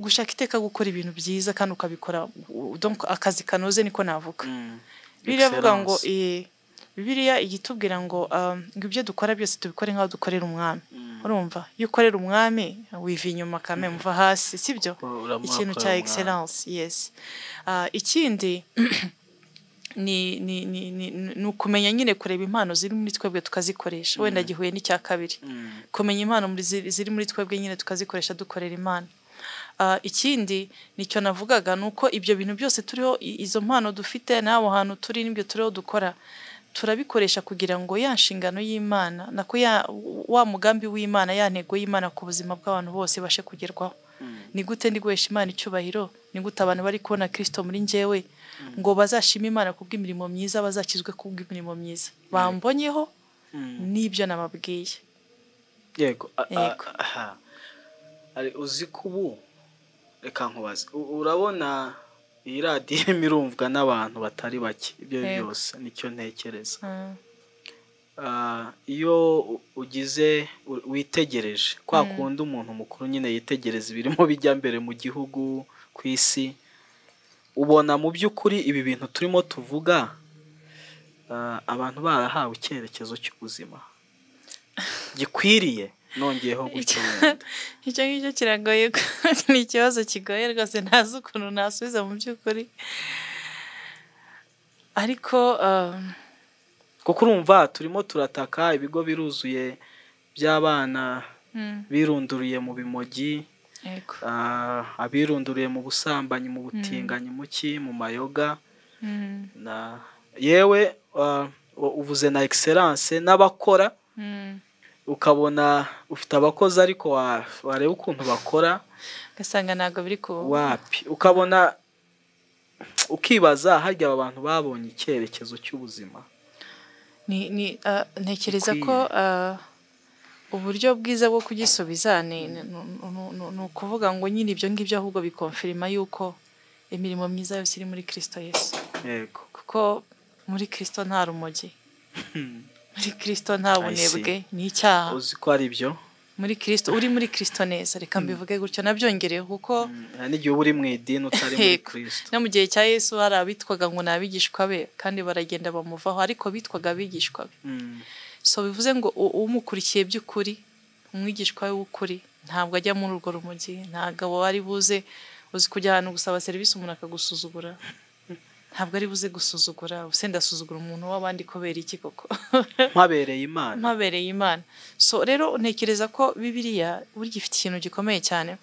gushaka iteka gukora ibintu byiza kandi ukabikora donc akazi kanoze niko navuga biravuga ngo Bibiliya igitubwira ngo ibyo dukora byose tubikore nk'aho dukorera umwami urumva iyo ukorera umwami wiva inyuma kame mva hasi sibyo ikintu cya excellence yes ikindi ni ukumenya nyine kureba impano ziri muri twebwe tukazikoresha wenda gihuye n'icya kabiri kumenya impano ziri muri twebwe nyine tukazikoresha dukorera Imana ikindi nicyo navugaga nuko ibyo bintu byose turiho izo mpano dufite n'abo hantu turi n'ibyo turiho dukora turabikoresha kugira ngo ya nshingano y'Imana nako wa mugambi w'Imana ya ntego y'Imana ku buzima bw'abantu bose bashe kugerwaho ni gute ndi guhesha Imana icyubahiro ni gute abantu bari kubona Kristo muri njyewe ngo bazashima Imana kubw'imirimo myiza bazakizwe kubw'imirimo myiza bambonyeho n'ibyo nababwiye yego ari uzi kubu reka nkubaze urabona iyi radiyo mirumvwa n'abantu batari bake ibyo byose nicyo ntekereza iyo ugize witegereje kwa kundi umuntu mukuru nyine yitegereza ibirimo bijya mbere mu gihugu ku isi ubona mu by'ukuri ibi bintu turimo tuvuga abantu barahawe icyerekezo cy'ubuzima gikwiriye nongeyeho gutyo icyo ngicyo kiragoye ni ikibazo kigoye rwose ntazi ukuntu nasubiza mu by'ukuri ariko kuko urumva turimo turataka ibigo biruzuye by'abana birunduriye mu bimogi abirunduriye mu busambanyi mu butinganyi mu mayoga yewe uvuze na excellence n'abakora ukabona ufite abakozi ariko wareba ukuntu bakora gasanga ntago biri ku wapi ukabona ukibaza harya abantu babonye icyerekezo cy'ubuzima ntekereza ko uburyo bwiza bwo kugisubiza ni ukuvuga ngo nyine ibyo ngibyo ahubwo bikonfirima yuko imirimo myiza yose iri muri Kristo Yesu yego kuko muri Kristo nta rumogi muri Kristo nta bunebwe ni icyaha uzi ko ari byo muri Kristo uri muri Kristo neza reka mbivuge gutyo nabyongereye kuko n'igihe uri mu idini utari muri Kristo no mu gihe cya Yesu hari abitwaga ngo nabigishwa be kandi baragenda bamuvaho ariko bitwaga abigishwa be so bivuze ngo umukurikiye by'ukuri umwigishwa we w'ukuri ntabwo ajya muri urwo rumogi ntabwo ari buze uzi kujya ahantu gusaba serivisi umuntu akagusuzugura ntabwo ari buze gusuzugura usenda asuzugura umuntu w'abandi kubera iki koko mpabereye Imana so rero ntekereza ko Bibiliya burya ifite ikintu gikomeye cyane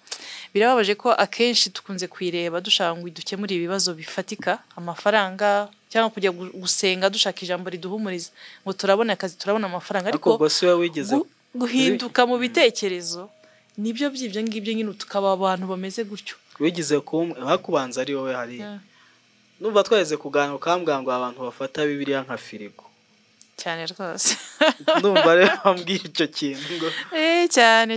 birababaje ko akenshi tukunze kwireba dushaka ngo dukemure ibibazo bifatika amafaranga cyangwa kujya gusenga dushaka ijambo riduhumuriza ngo turabona akazi turabona amafaranga ariko guhinduka mu bitekerezo nibyo by'ibyo ngibyo nyine tukaba abantu bameze gutyo wigize hakubanza ari wowe hari numva twaheze kuganira ukambwira ngo abantu bafata Bibiliya nka firigo cyane rwose numva rero bambwira icyo kintu ngo cyane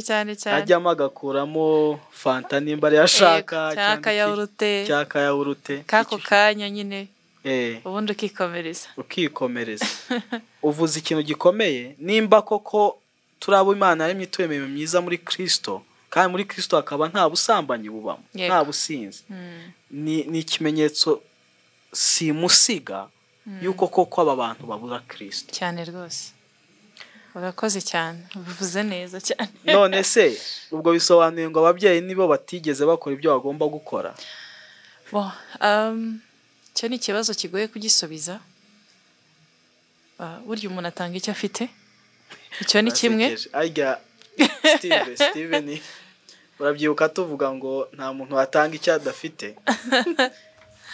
ajyamo agakuramo fanta nimba ari ashaka cyaka yawurute kako kanya nyine ubundi ukikomereza uvuze ikintu gikomeye nimba koko turabo Imana yaremye ituye myiza muri Kristo kandi muri Kristo hakaba nta busambanyi bubamo nta businzi ni ikimenyetso simusiga yuko koko aba bantu babura Kristo cyane rwose urakoze cyane bivuze neza cyane none se ubwo bisobanuye ngo ababyeyi nibo batigeze bakora ibyo bagomba gukora cyo ni ikibazo kigoye kugisubiza burya umuntu atanga icyo afite icyo ni kimwe arya Steven urabyibuka tuvuga ngo nta muntu watanga icyo adafite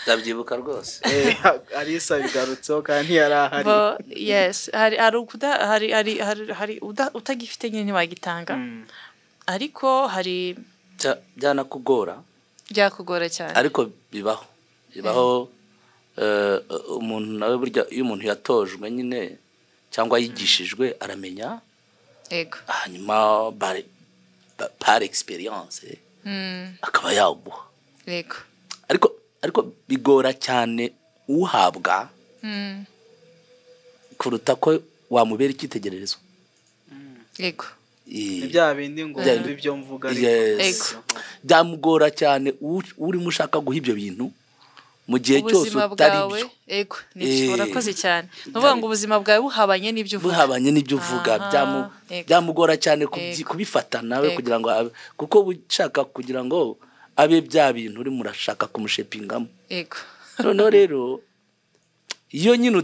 ndabyibuka rwose Alisa bigarutseho kandi yari ahari yes hari utagifite nyine ntiwagitanga ariko hari byanakugora byakugora cyane ariko bibaho umuntu nawe burya iyo umuntu yatojwe nyine cyangwa yigishijwe aramenya yego hanyuma par experience akaba yawubuha yego ariko bigora cyane uhabwa kuruta ko wamubera icyitegererezo yego bya bindi ngo ibyo mvuga ariko byamugora cyane urimo ushaka guha ibyo bintu mu gihe cyose utari byo yego nibyo urakoze cyane nuvuga ngo ubuzima bwawe buhabanye n'ibyo uvuga byamugora cyane kubifata nawe kugira ngo kuko ushaka kugira ngo abe bya bintu urimo urashaka kumushepingamo yego noneho rero iyo nyine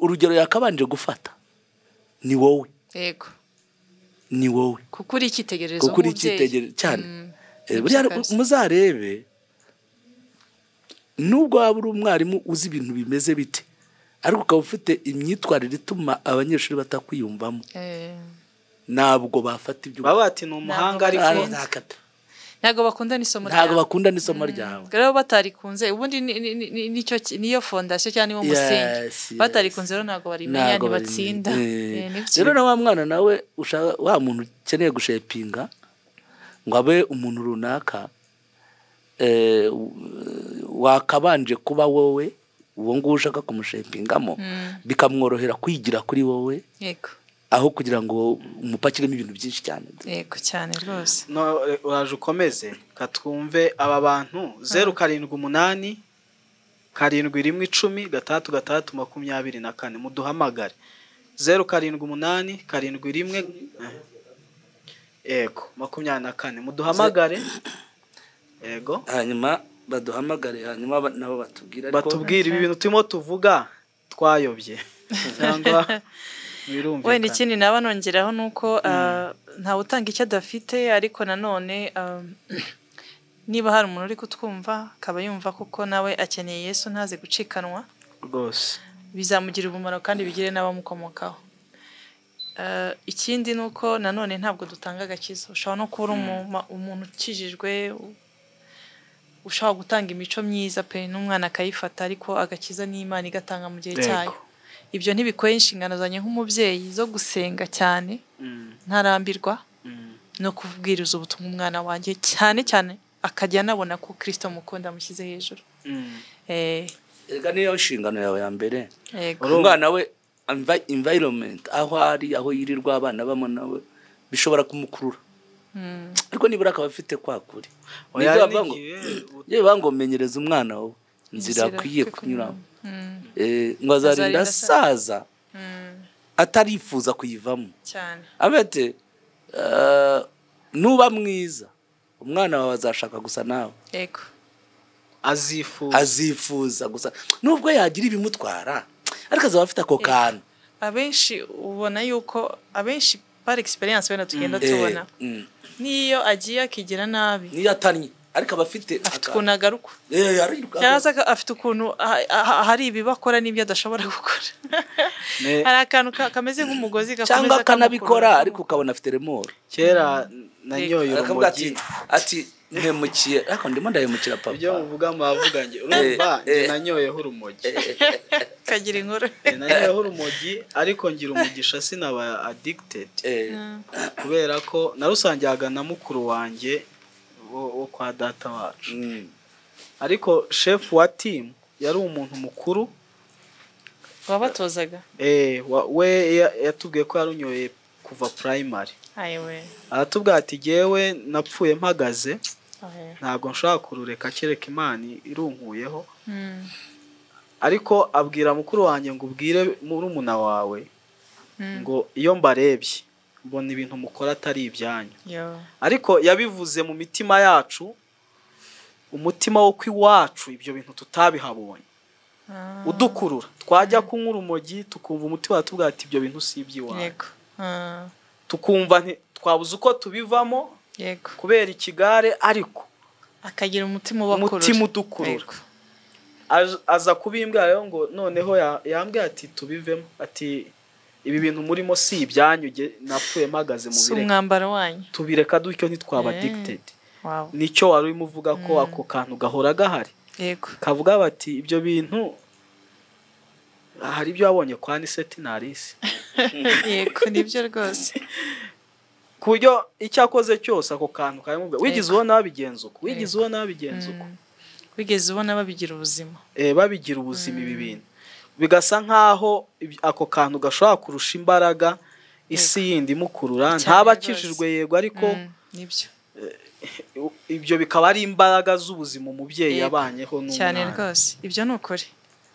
urugero yakabanje gufata ni wowe yego ni wowe kuko uri icyitegererezo cyane muzarebe nubwo waba uri umwarimu uzi ibintu bimeze bite ariko ukaba ufite imyitwarire ituma abanyeshuri batakwiyumvamo ntabwo bafata ibyo baba bati ni umuhanga ariko ntabwo bakunda n'isomo ryawe rero batarikunze ubundi niyo fondasiyo cyangwa niwo musingi batarikunze rero ntabwo barimenya ntibatsinda rero na wa mwana nawe wa muntu ukeneye gushepinga ngo abe umuntu runaka wakabanje kuba wowe uwo nguwo ushaka kumushepingamo bikamworohera kwigira kuri wowe aho kugira ngo umupakiremo ibintu byinshi cyane yego cyane rwose uraje ukomeze katwumve aba bantu 078 710 6 muduhamagare 078 710 yego 24 muduhamagare yego hanyuma baduhamagare hanyuma nabo batubwira ibi bintu turimo tuvuga twayobye cyangwa wenda ikindi naba nongeraho nuko nta utanga icyo adafite ariko nanone niba hari umuntu uri kutwumva akaba yumva kuko nawe akeneye Yesu ntaze gucikanwa rwose bizamugira umumaro kandi bigire n'abamukomokaho ikindi nuko nanone ntabwo dutanga agakiza ushobora no kuba umuntu ukijijwe ushobora gutanga imico myiza pe n'umwana akayifata ariko agakiza n'Imana igatanga mu gihe cyayo ibyo ntibikoye inshingano zanye nk'umubyeyi zo gusenga cyane ntarambirwa no kubwiriza ubutumwa umwana wanjye cyane cyane akajya anabona ko Kristo mukunda amushyize hejuru ega niyo nshingano yawe ya mbere umwana we environment aho ari aho yirirwa abana bamo nawe bishobora kumukurura ariko nibura akaba afite kwakuri niba ngo menyereza umwana wawe inzira akwiye kunyuramo ngo azarinda asaza atarifuza kuyivamo cyane abete nuba mwiza umwana wawe azashaka gusa nawe yego azifuza gusa nubwo yagira ibimutwara ariko azaba afite ako kantu abenshi ubona yuko abenshi par experience wenda tugenda tubona niyo agiye akigira nabi niyo atanye ariko abafite ukuntu agaruka yaza afite ukuntu hari ibibakora n'ibyo adashobora gukora hari akantu kameze nk'umugozi gakomeza cyangwa akanabikora ariko ukabona afite remoro kera nanyoye urumogi ati ntemukiye ariko ndimo ndahemukira papa ibyo muvuga mavuganye urumva nanyoyeho urumogi kagira inkuru nanyoyeho urumogi ariko ngira umugisha sinaba addicted kubera ko narusangiyaga na mukuru wanjye wo kwa data wacu ariko chef wa team yari umuntu mukuru wabatozaga we yatubwiye ko yarunyoye kuva primary ayewe aratubwira ati jewe napfuye mpagaze ntabwo nshaka kurureka kereka Imana irunkuyeho ariko abwira mukuru wanjye ngo ubwire murumuna wawe ngo iyo mbarebye mbona ibintu mukora atari ibyanyu ariko yabivuze mu mitima yacu umutima wo kwiwacu ibyo bintu tutabihabonye udukurura twajya kunywa urumogi tukumva umutima watubwira ati ibyo bintu si iby'iwacu tukumva twabuze uko tubivamo kubera ikigare ariko akagira umutima udukurura aza kubimbwira rero ngo noneho yambwiye ati tubivemo ati ibi bintu murimo si ibyanyu napfuye mpagaze mu bireka umwambaro wanyu tubireka dutyo ntitwaba addicted nicyo wari urimo uvuga ko ako kantu gahora gahari. Yego. Kavuga bati ibyo bintu hari ibyo wabonye kwa Niseti Narisi. Yego nibyo rwose. Ku buryo icyo akoze cyose ako kantu karimo wigize ubona babigenza uko, wigize ubona babigenza uko, wigeze ubona babigira ubuzima. Babigira ubuzima ibi bintu bigasa nkaho ako kantu gashobora kurusha imbaraga isi yindi mukurura, ntabakijijwe yego, ariko nibyo ibyo bikaba ari imbaraga z'ubuzima umubyeyi yabanyeho n'umwana. Cyane rwose, ibyo ni ukuri,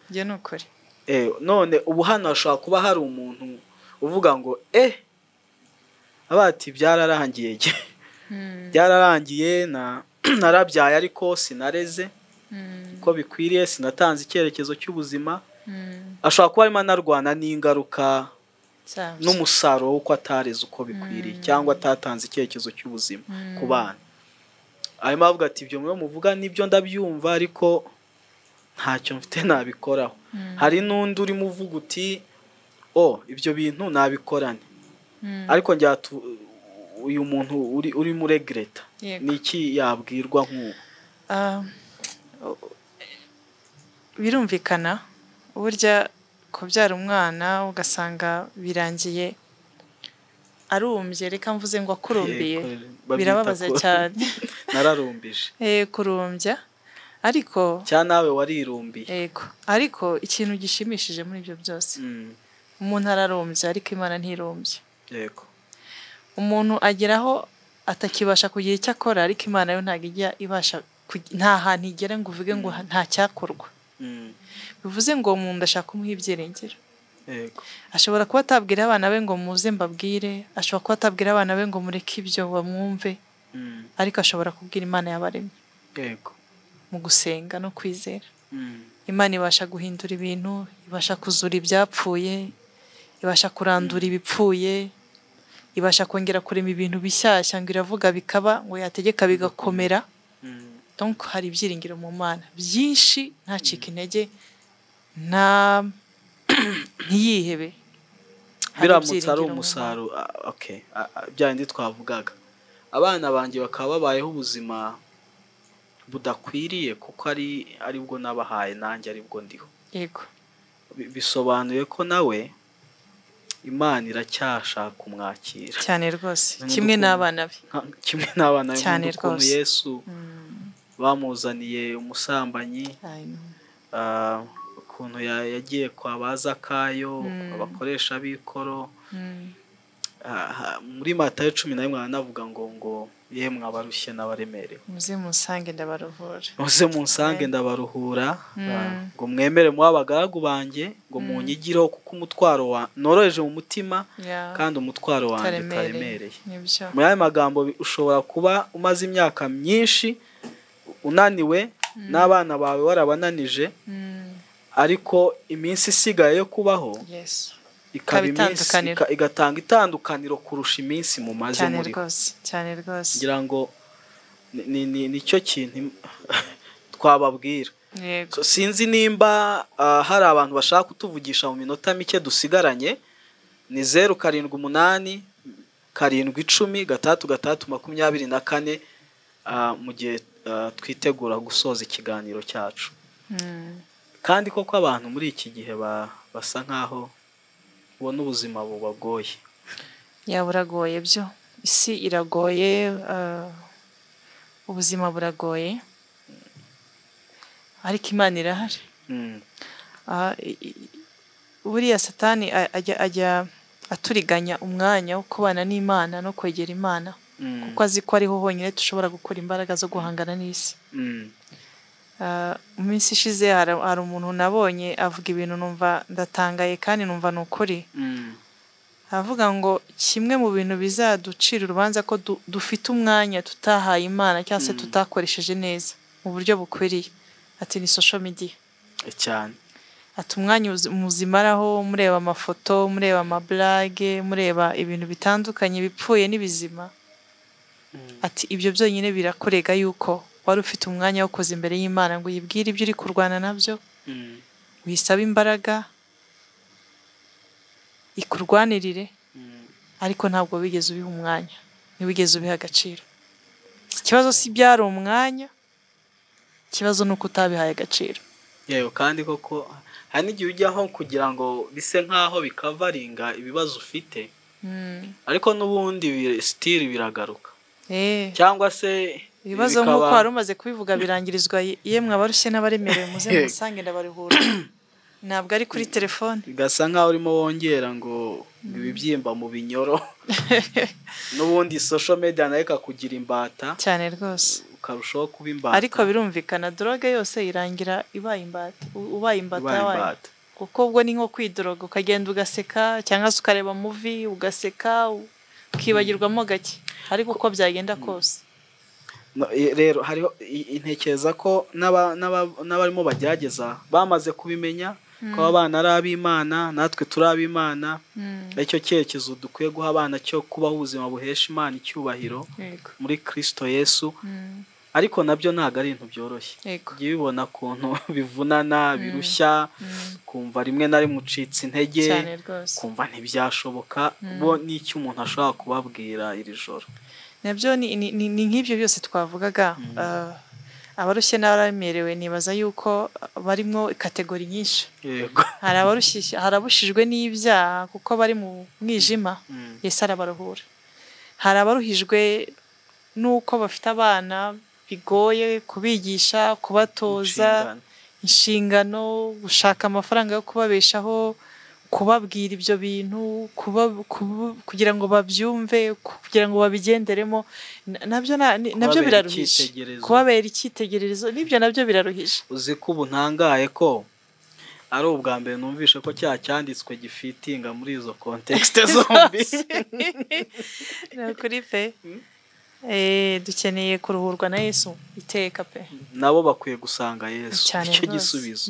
ibyo ni ukuri. None ubu hano hashobora kuba hari umuntu uvuga ngo abati byararangiye byararangiye narabyaye ariko sinareze ko bikwiriye, sinatanze icyerekezo cy'ubuzima. Ashobora kuba arimo anarwana n'ingaruka n'umusaruro w'uko atareze uko bikwiriye cyangwa atatanze icyerekezo cy'ubuzima ku bana. Arimo avuga ati ibyo mwe muvuga nibyo ndabyumva ariko ntacyo mfite nabikoraho. Hari n'undi urimo uvuga uti ibyo bintu nabikorane, ariko njya uyu muntu uri muri regreta niki yabwirwa nk'ubu? Birumvikana burya kubyara umwana ugasanga birangiye arumbye, reka mvuze ngo akurumbiye, birababaza cyane. Nararumbije. Kurumbya, ariko cyane nawe warirumbiye. Yego, ariko ikintu gishimishije muri ibyo byose, umuntu ararumbye ariko Imana ntirumbye. Yego. Umuntu ageraho atakibasha kugira icyo akora, ariko Imana yo ntabwo ijya ibasha, nta hantu igera ngo uvuge ngo nta cyakorwa. Bivuze ngo umuntu ashaka kumuha ibyiringiro. Yego. Ashobora kuba atabwira abana be ngo muze mbabwire, ashobora kuba atabwira abana be ngo mureke ibyo bamwumve, ariko ashobora kubwira Imana yabaremye. Yego. Mu gusenga no kwizera, Imana ibasha guhindura ibintu, ibasha kuzura ibyapfuye, ibasha kurandura ibipfuye, ibasha kongera kurema ibintu bishyashya, ngo iravuga bikaba, ngo yategeka bigakomera. Donc hari ibyiringiro mu Mana byinshi, ntacike intege, ntiyihebe. Biramutse ari umusaruro. Byandi twavugaga, abana banjye bakaba babayeho ubuzima budakwiriye kuko ari bwo nabahaye, nanjye ari bwo ndiho. Yego. Bisobanuye ko nawe Imana iracyashaka kumwakira. Cyane rwose, kimwe n'abana be. Kimwe n'abana be. Cyane rwose. Yesu bamuzaniye umusambanyi, ukuntu yagiye kwa Bazakayo, abakoresha b'ikoro. Muri Matayo 11 anavuga ngo yemwe abarushye n'abaremerewe, muze munsange ndabaruhura. Muze munsange ndabaruhura, ngo mwemere mu abagaragu banjye, ngo munyigireho kuko umutwaro noroheje mu mutima kandi umutwaro wanjye utaremereye. Mu yandi magambo, ushobora kuba umaze imyaka myinshi unaniwe n'abana bawe warabananije, ariko iminsi isigaye yo kubaho igatanga itandukaniro kurusha iminsi mumaze muri. Cyane rwose. Ngira ngo nicyo kintu twababwira. Sinzi nimba hari abantu bashaka kutuvugisha mu minota mike dusigaranye. Ni 078 710 323 mu gihe twitegura gusoza ikiganiro cyacu. Kandi koko abantu muri iki gihe basa nkaho ubona ubuzima bubagoye. Buragoye byo, isi iragoye, ubuzima buragoye, ariko Imana irahari. Buriya Satani ajya aturiganya umwanya wo kubana n'Imana no kwegera Imana, kuko azi ko ariho honyine dushobora gukora imbaraga zo guhangana n'isi. Mu minsi ishize hari umuntu nabonye avuga ibintu numva ndatangaye kandi numva ni ukuri. Avuga ngo kimwe mu bintu bizaducira urubanza ko dufite umwanya tutahaye Imana cyangwa se tutakoresheje neza mu buryo bukwiriye, ati ni social media. Cyane. Ati umwanya muzimaraho mureba amafoto, mureba amablage, mureba ibintu bitandukanye bipfuye n'ibizima. Ati ibyo byonyine birakorega yuko wari ufite umwanya wo koza imbere y'Imana ngo yibwire ibyo uri kurwana nabyo, wisaba imbaraga, ikurwanirire, ariko ntabwo wigeze ubiha umwanya, ntiwigeze ubiha agaciro. ikibazo si byari umwanya, ikibazo ni uko utabihaye agaciro. Yewe kandi koko hari n'igihe ujyaho kugira ngo bise nk'aho bikavaringa ibibazo ufite, ariko n'ubundi sitiri biragaruka. Cyangwa se ibibazo nk'uko wari umaze kubivuga birangirizwa yemwe abarushye n'abaremerewe muze musange ndabarihura, ntabwo ari kuri telefone. Bigasa nk'aho urimo wongera ngo ibibyimba mu binyoro n'ubundi social media nayo ikakugira imbata cyane rwose, ukarushaho kuba imbata. Ariko birumvikana droge yose irangira ibaye imbata, ubaye imbata, kuko ubwo ni nko kwidroga, ukagenda ugaseka cyangwa se ukareba movie ugaseka ukibagirwamo gake, ariko uko byagenda kose. Rero hariho intekereza ko n'abarimo bagerageza bamaze kubimenya ko abana ari ab'Imana, natwe turi ab'Imana, aricyo cyerekezo dukwiye guha abana cyo kubaho ubuzima buhesha Imana icyubahiro muri Kristo Yesu. Ariko nabyo ntabwo ari ibintu byoroshye, ugiye bibona ukuntu bivunana, birushya, kumva rimwe na rimwe ucitse intege, kumva ntibyashoboka, bo n'icyo umuntu ashobora kubabwira iri joro. Nabyo ni nk'ibyo byose twavugaga. Abarushye n'abaremerewe nibaza yuko barimo kategori nyinshi. Hari abarushijwe n'ibyaha kuko bari mu mwijima, Yesu arabaruhura. Hari abaruhijwe n'uko bafite abana bigoye kubigisha, kubatoza inshingano, gushaka amafaranga yo kubabeshaho, kubabwira ibyo bintu, kugira ngo babyumve, kugira ngo babigenderemo, nabyo biraruhije. Kubabera icyitegererezo n'ibyo nabyo biraruhije. Uzi ko ubu ntangaye ko ari ubwa mbere numvishe ko cyanditswe gifitinga muri izo context zombi. Kuri pe dukeneye kuruhurwa na Yesu iteka pe. Nabo bakwiye gusanga Yesu, icyo gisubizo.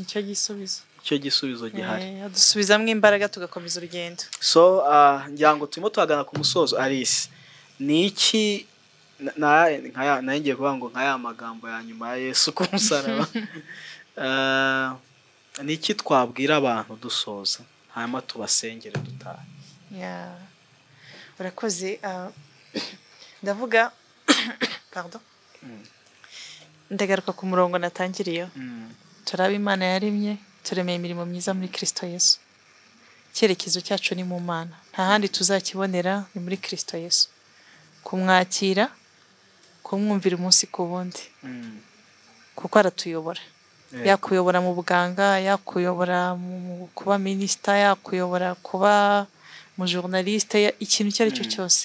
Icyo gisubizo gihari. Dusubizamwe imbaraga tugakomeza urugendo. So ngira ngo turimo tuhagana ku musozo. Alice, ni iki ngiye kuvuga ngo nk'aya magambo ya nyuma ya Yesu ku musaraba, ni iki twabwira abantu dusoza hanyuma tubasengere dutaha? Urakoze. Ndavuga pardon, ndagaruka ku murongo natangiriyeho. Turaba Imana yaremye, turemeye imirimo myiza muri Kristo Yesu. Icyerekezo cyacu ni mu Mana, nta handi tuzakibonera ni muri Kristo Yesu. Kumwakira, kumwumvira umunsi ku wundi, kuko aratuyobora. Yakuyobora mu buganga, yakuyobora mu kuba minisita, yakuyobora kuba mu journaliste, ikintu icyo ari cyo cyose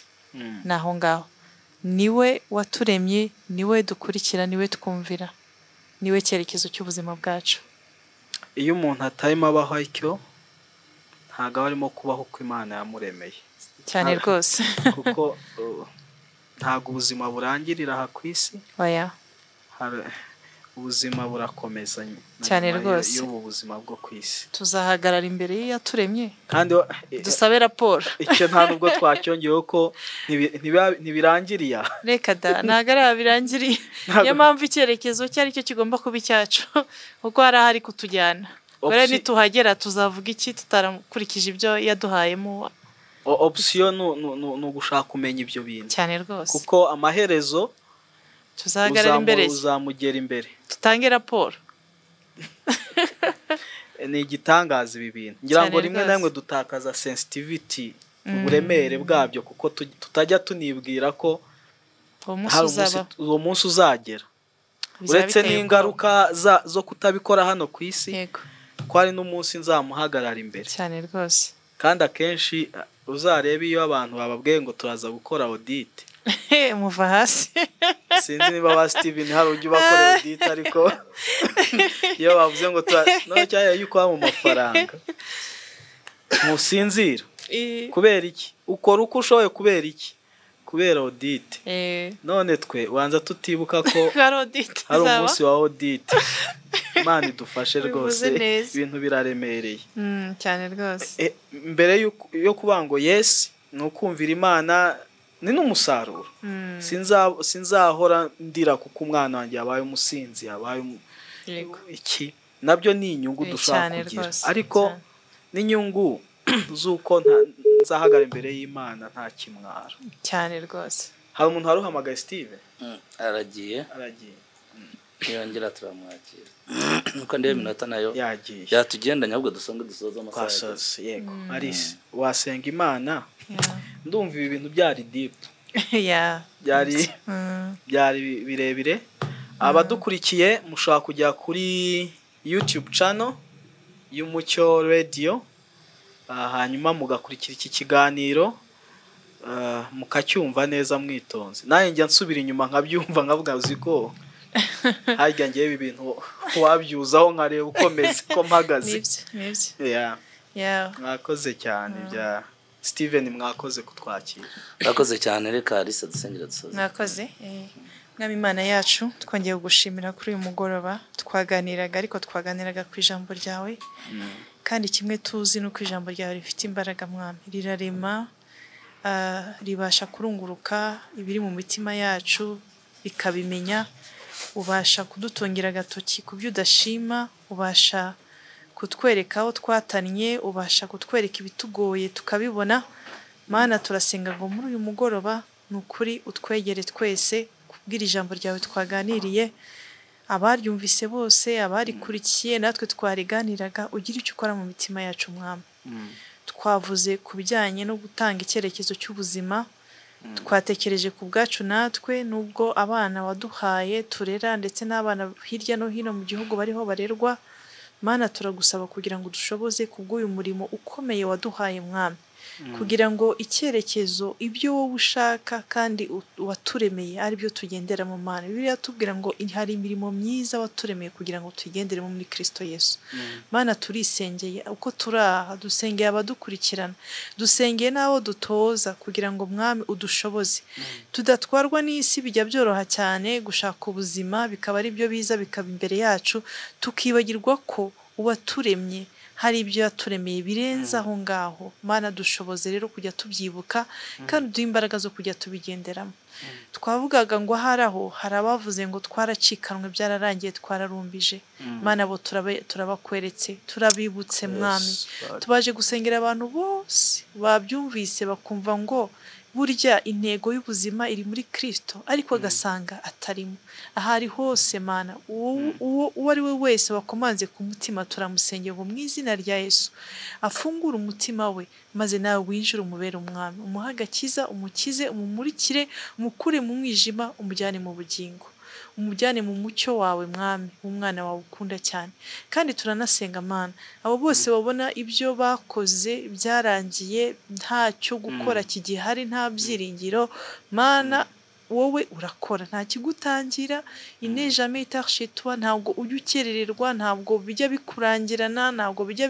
naho ngaho. Niwe waturemye, niwe dukurikira, niwe twumvira, niwe cyerekezo cy'ubuzima bwacu. Iyo umuntu atarimo abaho icyo, ntabwo aba arimo kubaho uko Imana yamuremeye cyane rwose. Kuko ntabwo ubuzima burangirira aha ku isi, ubuzima burakomeza cyane rwose. Iyo ubuzima bwo ku isi tuzahagarara imbere y'Iyaturemye kandi dusabe raporo. Icyo nta nubwo twacyongeyeho ko ntibirangiriye. Reka da, ntabwo ari birangiriye. Niyo mpamvu icyerekezo cyari cyo kigomba kuba icyacu, kuko hari ahari kutujyana. Rero nituhagera tuzavuga iki tutarakurikije ibyo yaduhayemo. Option ni ugushaka kumenya ibyo bintu cyane rwose, kuko amaherezo tuzahagarara imbere, uzamugera imbere, tutange raporo. Ni igitangaza ibi bintu. Ngira ngo rimwe na rimwe dutakaza sensitivity, uburemere bwabyo, kuko tutajya tunibwira ko uwo munsi uzagera. Uretse n'ingaruka zo kutabikora hano ku isi, ko hari n'umunsi nzamuhagarara imbere cyane rwose. Kandi akenshi uzarebe iyo abantu bababwiye ngo turaza gukora audit, muva hasi. Sinzi niba ba Steven hari ujya bakora audit, ariko iyo bavuze ngo no cyane yuko mu mafaranga musinzira. Kubera iki? Ukora uko ushoboye kubera iki? Kubera audit. None twe wanza tutibuka ko hari umunsi wa audit. Imana idufashe rwose, ibintu biraremereye cyane rwose. Mbere yo kuvuga ngo yes, ni ukumvira Imana, ni n'umusaruro. Sinzahora ndira kuko umwana wanjye yabaye umusinzi, yabaye iki. Nabyo ni inyungu dushaka kugira, ariko n'inyungu z'uko nzahagara imbere y'Imana nta kimwaro cyane rwose. hari umuntu waruhamagaye Steve aragiye yongera turamwakira nuko ndebe minota nayo yagiye yatugendanya ahubwo dusonge dusoza amasaha yego Alice wasenga Imana ndumva ibi bintu byari deep byari birebire abadukurikiye mushobora kujya kuri YouTube channel y'Umucyo Radio hanyuma mugakurikira iki kiganiro mukacyumva neza mwitonze naye njya nsubira inyuma nkabyumva nkavuga uziko harya ngiye ibi bintu wabyuzaho nkareba ukomeze ko mpagaze mwakoze cyane bya Steven mwakoze kutwakira mwakoze cyane reka Alice dusengera dusoza mwakoze mwami Imana yacu twongeye kugushimira kuri uyu mugoroba twaganiraga ariko twaganiraga ku ijambo ryawe kandi kimwe tuzi nuko ijambo ryawe rifite imbaraga mwami rirarema ribasha kurunguruka ibiri mu mitima yacu bikabimenya ubasha kudutungira agatoki ku byo udashima ubasha kutwereka aho twatanye ubasha kutwereka ibitugoye tukabibona Mana turasenga ngo muri uyu mugoroba nukuri utwegere twese kubwira ijambo ryawe twaganiriye abaryumvise bose abarikurikiye natwe twariganiraga ugira icyo ukora mu mitima yacu mwami twavuze ku bijyanye no gutanga icyerekezo cy'ubuzima twatekereje ku bwacu natwe nubwo abana waduhaye turera ndetse n'abana hirya no hino mu gihugu bariho barerwa Mana turagusaba kugira ngo dushoboze kubw'uyu murimo ukomeye waduhaye mwami kugira ngo icyerekezo ibyo wowe ushaka kandi waturemeye ari byo tugendera mu Mana Bibiliya tubwira ngo hari imirimo myiza waturemeye kugira ngo tugenderemo muri Kristo Yesu Mana turisengeye uko turaha dusengeye abadukurikirana dusengeye nawo dutoza kugira ngo mwami udushoboze tudatwarwa n'isi bijya byoroha cyane gushaka ubuzima bikaba ari byo biza bikaba imbere yacu tukibagirwa ko uwaturemye hari ibyo yaturemeye birenze aho ngaho Mana dushoboze rero kujya tubyibuka kandi duha imbaraga zo kujya tubigenderamo twavugaga ngo hari abavuze ngo twaracikanwe byararangiye twararumbije Mana bo turabakweretse turabibutse mwami tubaje gusengera abantu bose babyumvise bakumva ngo burya intego y'ubuzima iri muri Kristo ariko agasanga atarimo ahari hose Mana uwo ari we wese wakomanze ku mutima turamusengeye ngo mu izina rya Yesu afungure umutima we maze nawe winjire umubere umwami umuhagakiza umukize umumurikire umukure mu mwijima umujyane mu bugingo umujyane mu mucyo wawe mwami umwana wawe ukunda cyane kandi turanasenga Mana abo bose babona ibyo bakoze byarangiye ntacyo gukora kigihari nta byiringiro Mana wowe urakora nta kigutangira inejame itashitwa ntabwo ujya ukerererwa ntabwo bijya bikurangirana ntabwo bijya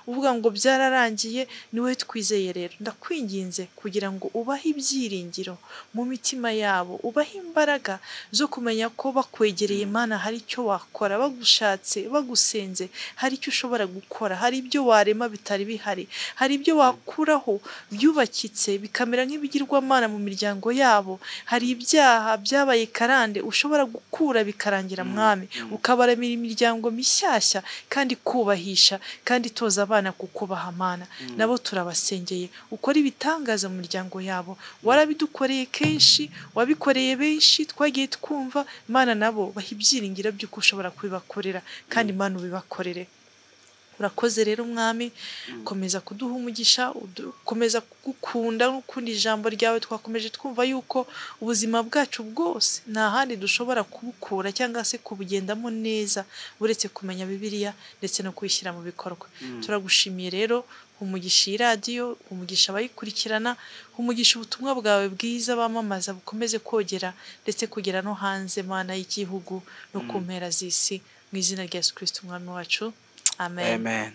uvuga ngo byararangiye niwe twizeye rero ndakwinginze kugira ngo ubahe ibyiringiro mu mitima yabo ubahe imbaraga zo kumenya ko bakwegereye Mana hari icyo wakora bagushatse bagusenze hari icyo ushobora gukora hari ibyo warema bitari bihari hari ibyo wakuraho byubakitse bikamera nk'ibigirwa Mana mu miryango yabo hari ibyaha byabaye karande ushobora gukura bikarangira mwami ukabaramira imiryango mishyashya kandi kubahisha kandi toza abana kukubaha Mana nabo turabasengeye ukora ibitangaza mu miryango yabo warabidukoreye kenshi wabikoreye benshi twagiye twumva Mana nabo bahibyiringira by'uko ushobora kubibakorera kandi Mana ubibakorere urakoze rero mwami komeza kuduha umugisha komeza kugukunda n'ukundi ijambo ryawe twakomeje twumva yuko ubuzima bwacu bwose nta handi dushobora kubukura cyangwa se kubugendamo neza buretse kumenya Bibiliya ndetse no kuyishyira mu bikorwa turagushimiye rero umugisha iradiyo umugisha abayikurikirana umugisha ubutumwa bwawe bwiza bamamaza bukomeze kogera ndetse kugera no hanze Mana y'igihugu no ku mpera z'isi mu izina rya Yesu Kristo umwami wacu Amen.